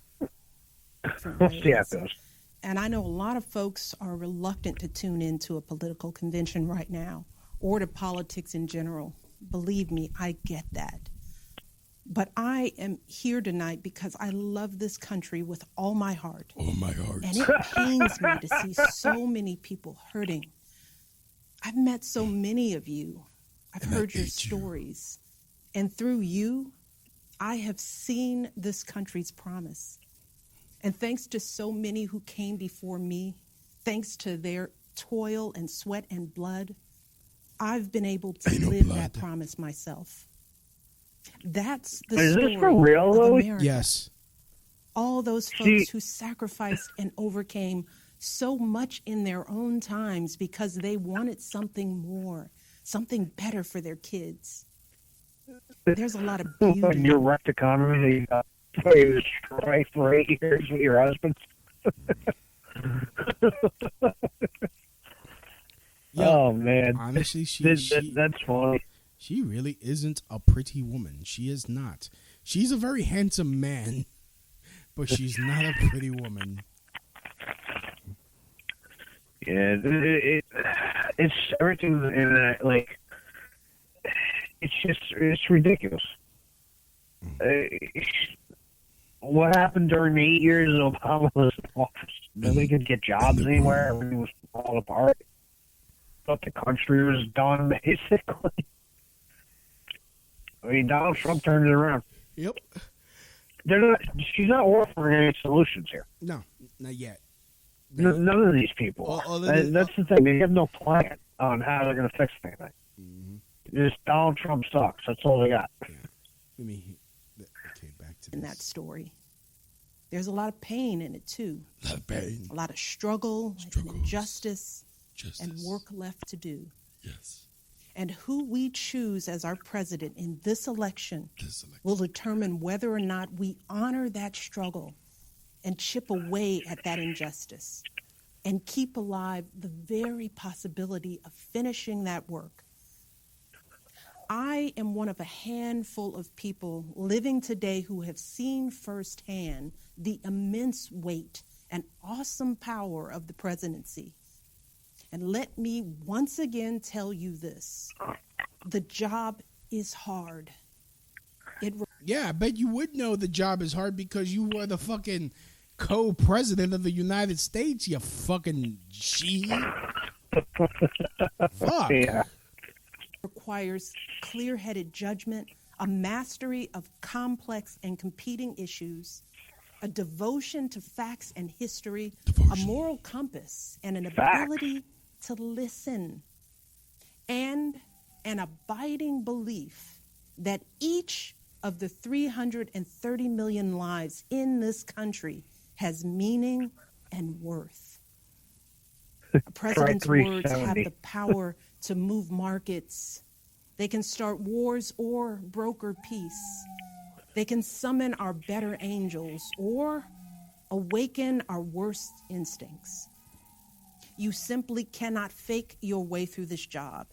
different We'll ways. see how it goes. And I know a lot of folks are reluctant to tune into a political convention right now or to politics in general. Believe me, I get that. But I am here tonight because I love this country with all my heart. Oh, my heart. And it pains me to see so many people hurting. I've met so many of you. I've heard your stories. And through you, I have seen this country's promise. And thanks to so many who came before me, thanks to their toil and sweat and blood, I've been able to live that promise myself. That's the Is story this for real, of though? America. Yes. All those folks who sacrificed and overcame so much in their own times because they wanted something more, something better for their kids. There's a lot of beauty. When you wrecked economy, you strife for 8 years with your husband. Oh, man. Honestly, that's funny. She really isn't a pretty woman. She is not. She's a very handsome man, but she's not a pretty woman. Yeah, it's everything in that, like, it's ridiculous. What happened during the 8 years Obama was in office? Nobody could get jobs anywhere. Everything was falling apart. Thought the country was done, basically. I mean, Donald Trump turned it around. Yep. She's not offering any solutions here. No, not yet. None of these people. That's the thing. They have no plan on how they're going to fix anything. Just Donald Trump sucks. That's all they got. Okay, back to in that story. There's a lot of pain in it, too. A lot of pain. A lot of struggle, and injustice, and work left to do. Yes. And who we choose as our president in this election will determine whether or not we honor that struggle and chip away at that injustice and keep alive the very possibility of finishing that work. I am one of a handful of people living today who have seen firsthand the immense weight and awesome power of the presidency. And let me once again tell you this. The job is hard. Yeah, I bet you would know the job is hard because you were the fucking co-president of the United States, you fucking G. Fuck. Yeah. Requires clear-headed judgment, a mastery of complex and competing issues, a devotion to facts and history, a moral compass, and an ability to listen, and an abiding belief that each of the 330 million lives in this country has meaning and worth. A president's words have the power to move markets. They can start wars or broker peace. They can summon our better angels or awaken our worst instincts. You simply cannot fake your way through this job.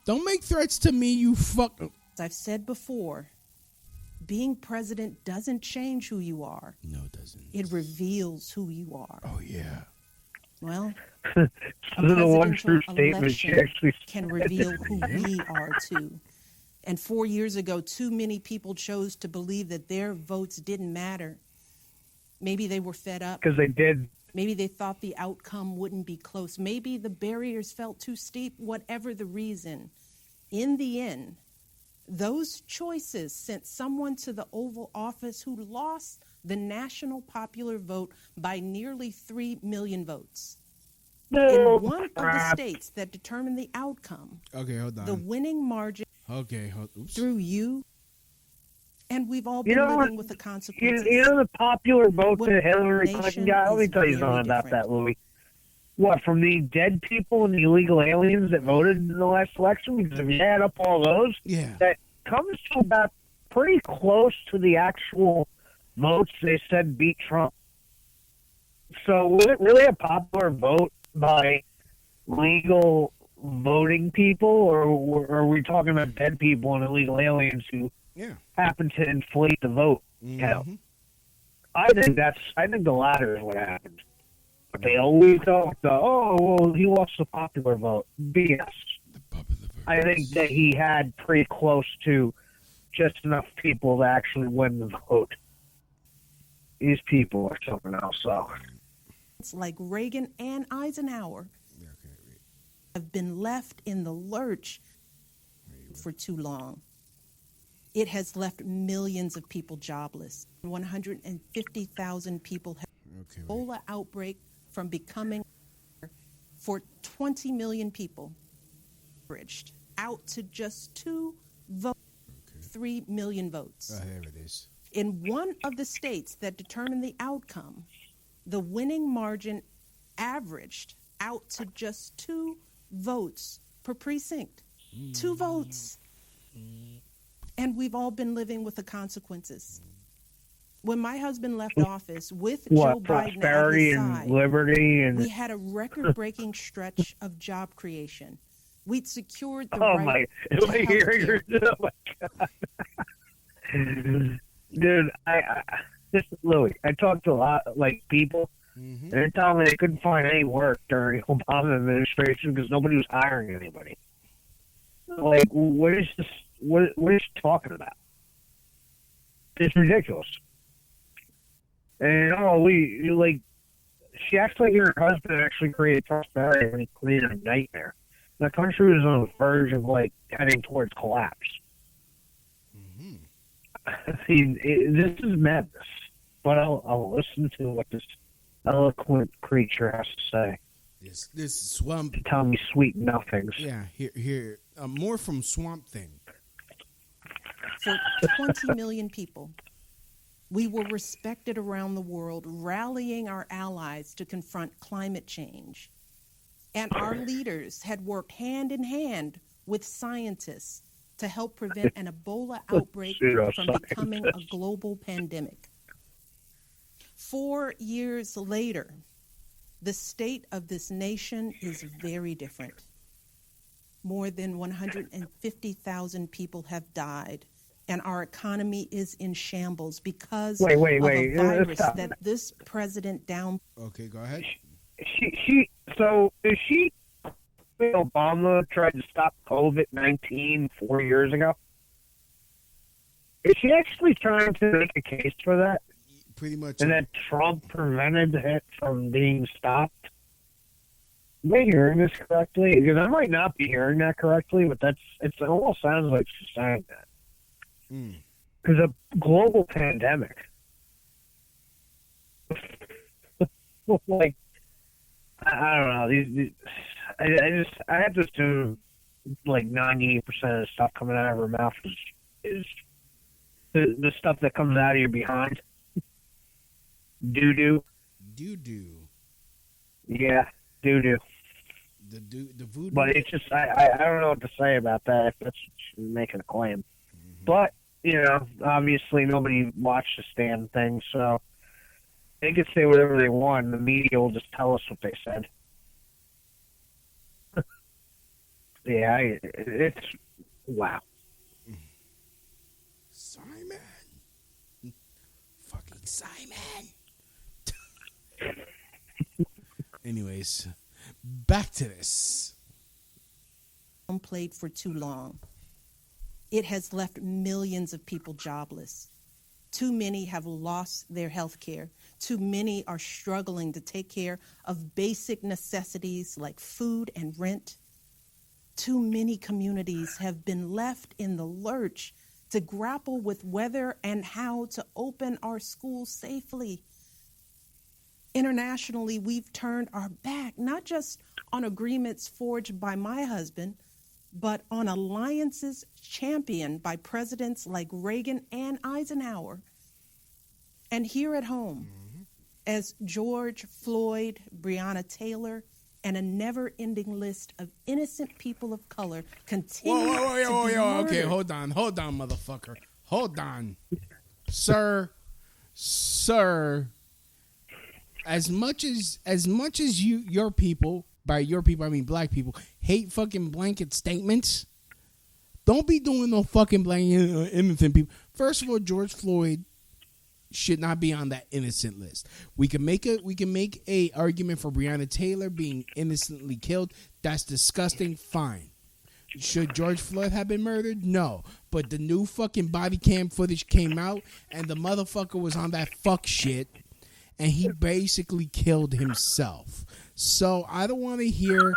Don't make threats to me, you fuck. As I've said before, being president doesn't change who you are. No, it doesn't. It reveals who you are. Oh, yeah. Well, a presidential election can reveal who we are, too. And 4 years ago, too many people chose to believe that their votes didn't matter. Maybe they were fed up. Because they did. Maybe they thought the outcome wouldn't be close. Maybe the barriers felt too steep, whatever the reason. In the end, those choices sent someone to the Oval Office who lost the national popular vote by nearly 3 million votes. In one of the states that determined the outcome, okay, hold on. The winning margin through you, and we've all been living with the consequences. You know the popular vote that Hillary Clinton got? Let me tell you something about that, Louis. What, from the dead people and the illegal aliens that voted in the last election? Because if you add up all those, that comes to about pretty close to the actual votes they said beat Trump. So was it really a popular vote by legal voting people, or are we talking about dead people and illegal aliens who happen to inflate the vote count? I think the latter is what happened. But they always talk he lost the popular vote. BS. I think that he had pretty close to just enough people to actually win the vote. These people are something else, though. It's like Reagan and Eisenhower have been left in the lurch for too long. It has left millions of people jobless. 150,000 people have Ebola outbreak from becoming for 20 million people averaged out to just 3 million votes. There it is. In one of the states that determined the outcome, the winning margin averaged out to just 2 votes per precinct. 2 votes. And we've all been living with the consequences. When my husband left office with Joe Biden at his side, liberty and we had a record-breaking stretch of job creation. We'd secured the oh right my, to oh my God. Dude, this is Louis. I talked to a lot people, and they're telling me they couldn't find any work during the Obama administration because nobody was hiring anybody. Like, what is this? What is she talking about? It's ridiculous. And she actually, her husband actually created prosperity and he created a nightmare. The country was on the verge of heading towards collapse. See, this is madness. But I'll listen to what this eloquent creature has to say. This swamp. To tell me sweet nothings. Yeah, here. More from Swamp Thing. For 20 million people, we were respected around the world, rallying our allies to confront climate change. And our leaders had worked hand in hand with scientists to help prevent an Ebola outbreak from becoming a global pandemic. 4 years later, the state of this nation is very different. More than 150,000 people have died, and our economy is in shambles because of a virus that this president down. Okay, go ahead. Is she Obama tried to stop COVID-19 4 years ago? Is she actually trying to make a case for that? Pretty much. And that Trump prevented it from being stopped? Am I hearing this correctly? Because I might not be hearing that correctly, but it almost sounds like she's saying that. Because a global pandemic, I don't know. I have to assume 98% of the stuff coming out of her mouth is the stuff that comes out of your behind. Doo-doo. Doo-doo. Yeah, doo-doo. The voodoo. But it's just, I don't know what to say about that if that's making a claim. But, obviously nobody watched the damn thing, so they can say whatever they want, and the media will just tell us what they said. Yeah, it's wow. Simon. Fucking Simon. Anyways, back to this. Played for too long. It has left millions of people jobless. Too many have lost their health care. Too many are struggling to take care of basic necessities like food and rent. Too many communities have been left in the lurch to grapple with whether and how to open our schools safely. Internationally, we've turned our back, not just on agreements forged by my husband, but on alliances championed by presidents like Reagan and Eisenhower. And here at home, as George Floyd, Breonna Taylor, and a never-ending list of innocent people of color continue to be murdered. Okay, hold on, motherfucker. Hold on. Sir, as much as your people, by your people I mean black people, hate fucking blanket statements, don't be doing no fucking blanket innocent people. First of all, George Floyd should not be on that innocent list. We can make a argument for Breonna Taylor being innocently killed. That's disgusting. Fine. Should George Floyd have been murdered? No. But the new fucking body cam footage came out, and the motherfucker was on that fuck shit, and he basically killed himself. So I don't want to hear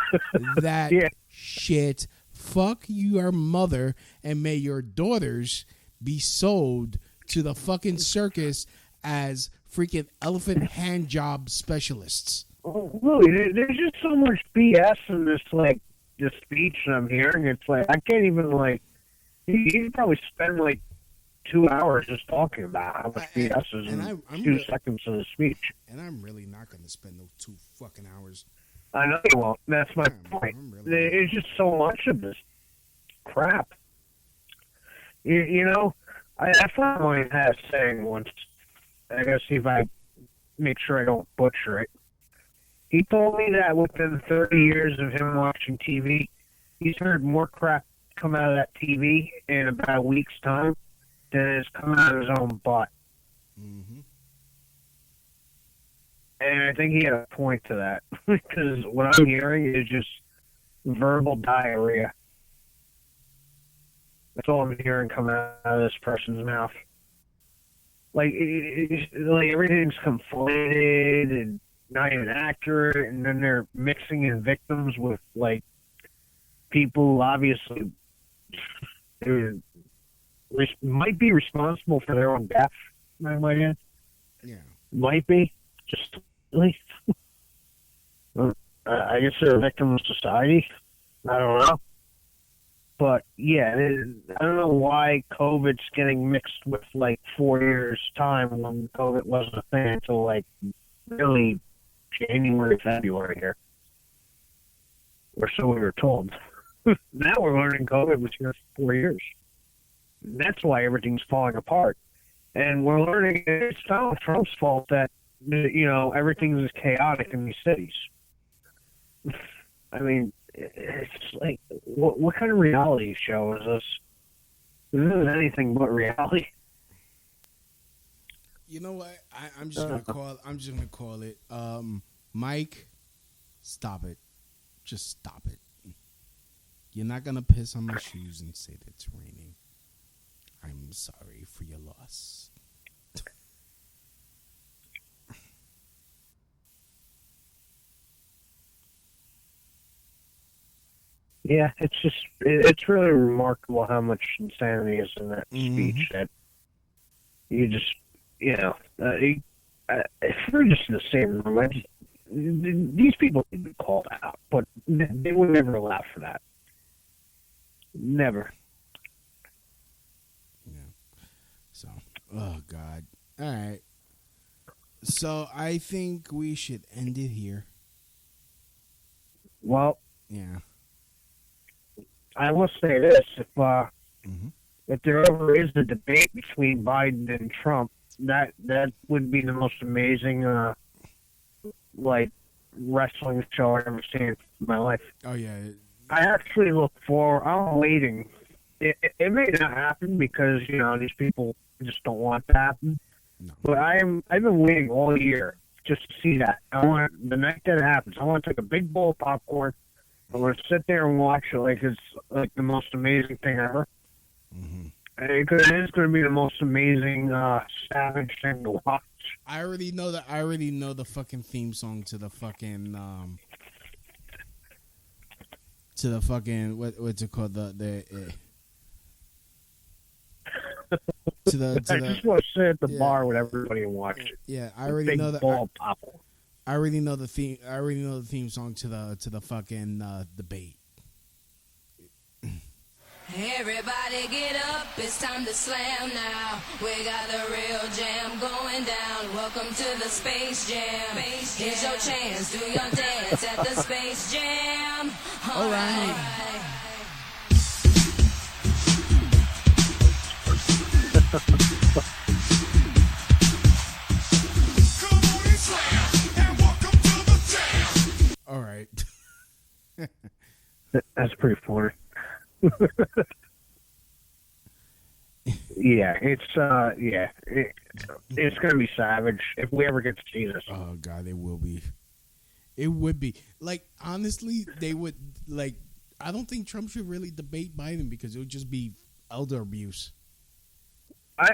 that shit. Fuck your mother, and may your daughters be sold to the fucking circus as freaking elephant hand job specialists. Oh, really, there's just so much BS in this, like, the speech I'm hearing. It's like, I can't even, like, you could probably spend, like, 2 hours just talking about how much BS is in 2 seconds of the speech. And I'm really not going to spend those 2 fucking hours. I know you won't. That's my point. There's just so much of this crap. You know, I finally had a saying once. I gotta see if I make sure I don't butcher it. He told me that within 30 years of him watching TV, he's heard more crap come out of that TV in about a week's time than has come out of his own butt. Mm-hmm. And I think he had a point to that, because what I'm hearing is just verbal diarrhea. That's all I'm hearing come out of this person's mouth. Like, like everything's conflated and not even accurate, and then they're mixing in victims with, like, people who obviously might be responsible for their own death, I might add. Yeah. Might be. Just, like, I guess they're a victim of society. I don't know. But, yeah, I don't know why COVID's getting mixed with, like, 4 years' time when COVID wasn't a thing until, like, really January, February here. Or so we were told. Now we're learning COVID was here for 4 years. That's why everything's falling apart. And we're learning it's Donald Trump's fault that, you know, everything is chaotic in these cities. I mean, it's like, what kind of reality show is this? This isn't anything but reality. You know what? I'm just gonna call it. Mike, stop it. Just stop it. You're not gonna piss on my shoes and say that it's raining. I'm sorry for your loss. Yeah, it's really remarkable how much insanity is in that speech that you just, you know, if we're just in the same room, these people need to be called out, but they would never allow for that. Never. Yeah. So, oh God. All right. So I think we should end it here. Well, yeah. I will say this: if there ever is a debate between Biden and Trump, that would be the most amazing, like, wrestling show I've ever seen in my life. Oh yeah. I actually look forward. I'm waiting. It may not happen because, you know, these people just don't want it to happen. No. But I've been waiting all year just to see that. I want the night that it happens. I want to take a big bowl of popcorn. I want to sit there and watch it like it's like the most amazing thing ever. Mm-hmm. And it is going to be the most amazing, savage thing to watch. I already know the fucking theme song to the fucking what's it called I just want to sit at the bar with everybody and watch it. Yeah, I already know that. I already know the theme. I already know the theme song to the fucking debate. Everybody get up, it's time to slam now. We got the real jam going down. Welcome to the Space Jam. Here's your chance, do your dance at the Space Jam. All right. All right. That's pretty funny. Yeah, it's gonna be savage if we ever get to see this. Oh God, it will be. It would be like honestly, they would like. I don't think Trump should really debate Biden because it would just be elder abuse.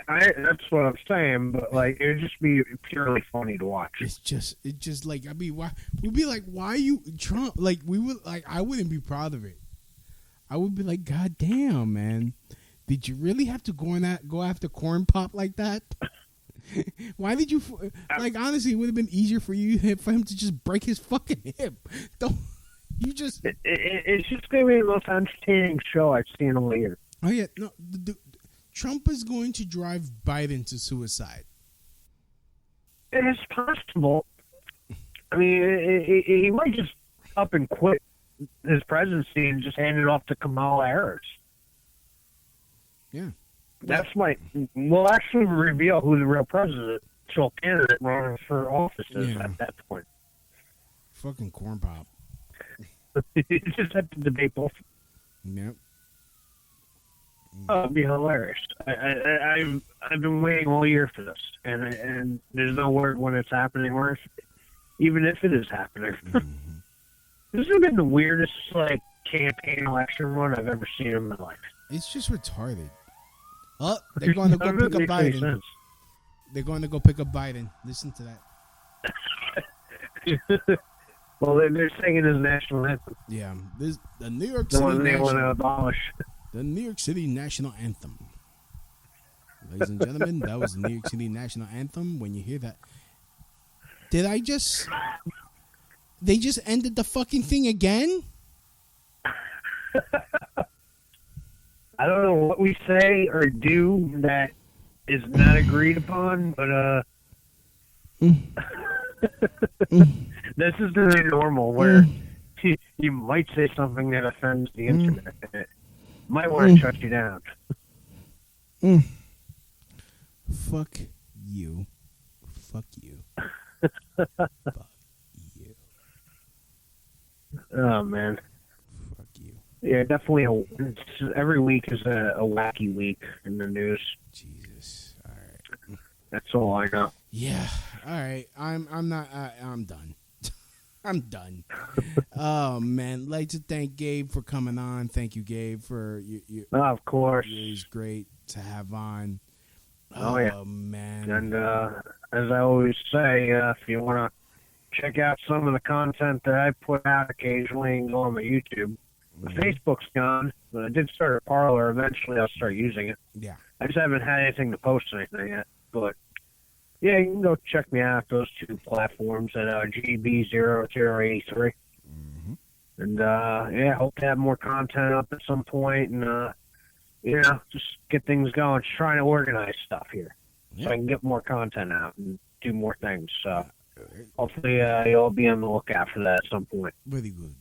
That's what I'm saying, but like it would just be purely funny to watch. It's just like I mean, why we'd be like, why you Trump? Like we would like, I wouldn't be proud of it. I would be like, God damn, man, did you really have to go after Corn Pop like that? Why did you like? Honestly, it would have been easier for him to just break his fucking hip. Don't you just? It's just gonna be the most entertaining show I've seen all year. Oh yeah, no. Trump is going to drive Biden to suicide. It's possible. I mean, he might just up and quit his presidency and just hand it off to Kamala Harris. Yeah. We'll actually reveal who the real presidential candidate running for office is at that point. Fucking Corn Pop. You just have to debate both. Yep. Oh, it'd be hilarious. I've been waiting all year for this, and there's no word when it's happening, or even if it is happening. This has been the weirdest like campaign election run I've ever seen in my life. It's just retarded. Oh, they're going to go pick up Biden. Sense. They're going to go pick up Biden. Listen to that. Well, they're singing his national anthem. Yeah, the New York the City one they want to abolish. The New York City national anthem. Ladies and gentlemen, that was the New York City national anthem. When you hear that, they just ended the fucking thing again? I don't know what we say or do that is not agreed upon, but this is the new normal where you might say something that offends the internet. It might want to shut you down. Fuck you. Fuck you. Fuck you. Oh, man. Fuck you. Yeah, definitely. Every week is a wacky week in the news. Jesus. All right. That's all I know. Yeah. All right. I'm done. I'm done. Oh man, like to thank Gabe for coming on. Thank you, Gabe, for you. Of course, he's great to have on. Oh yeah, man. And as I always say, if you want to check out some of the content that I put out occasionally, go on my YouTube. The Facebook's gone, but I did start a Parler. Eventually, I'll start using it. Yeah. I just haven't had anything to post anything yet, but. Yeah, you can go check me out those two platforms at GB0083. And, hope to have more content up at some point and, just get things going. Just trying to organize stuff here so I can get more content out and do more things. So hopefully you'll be on the lookout for that at some point. Very good.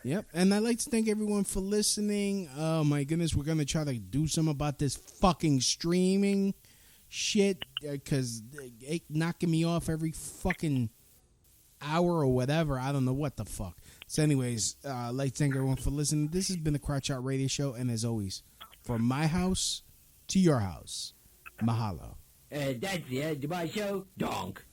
Yep, and I'd like to thank everyone for listening. Oh, my goodness, we're going to try to do something about this fucking streaming shit because it's knocking me off every fucking hour or whatever. I don't know what the fuck. So anyways, I'd like to thank everyone for listening. This has been the Crouch Out Radio Show, and as always, from my house to your house, mahalo. That's the end of my show. Donk.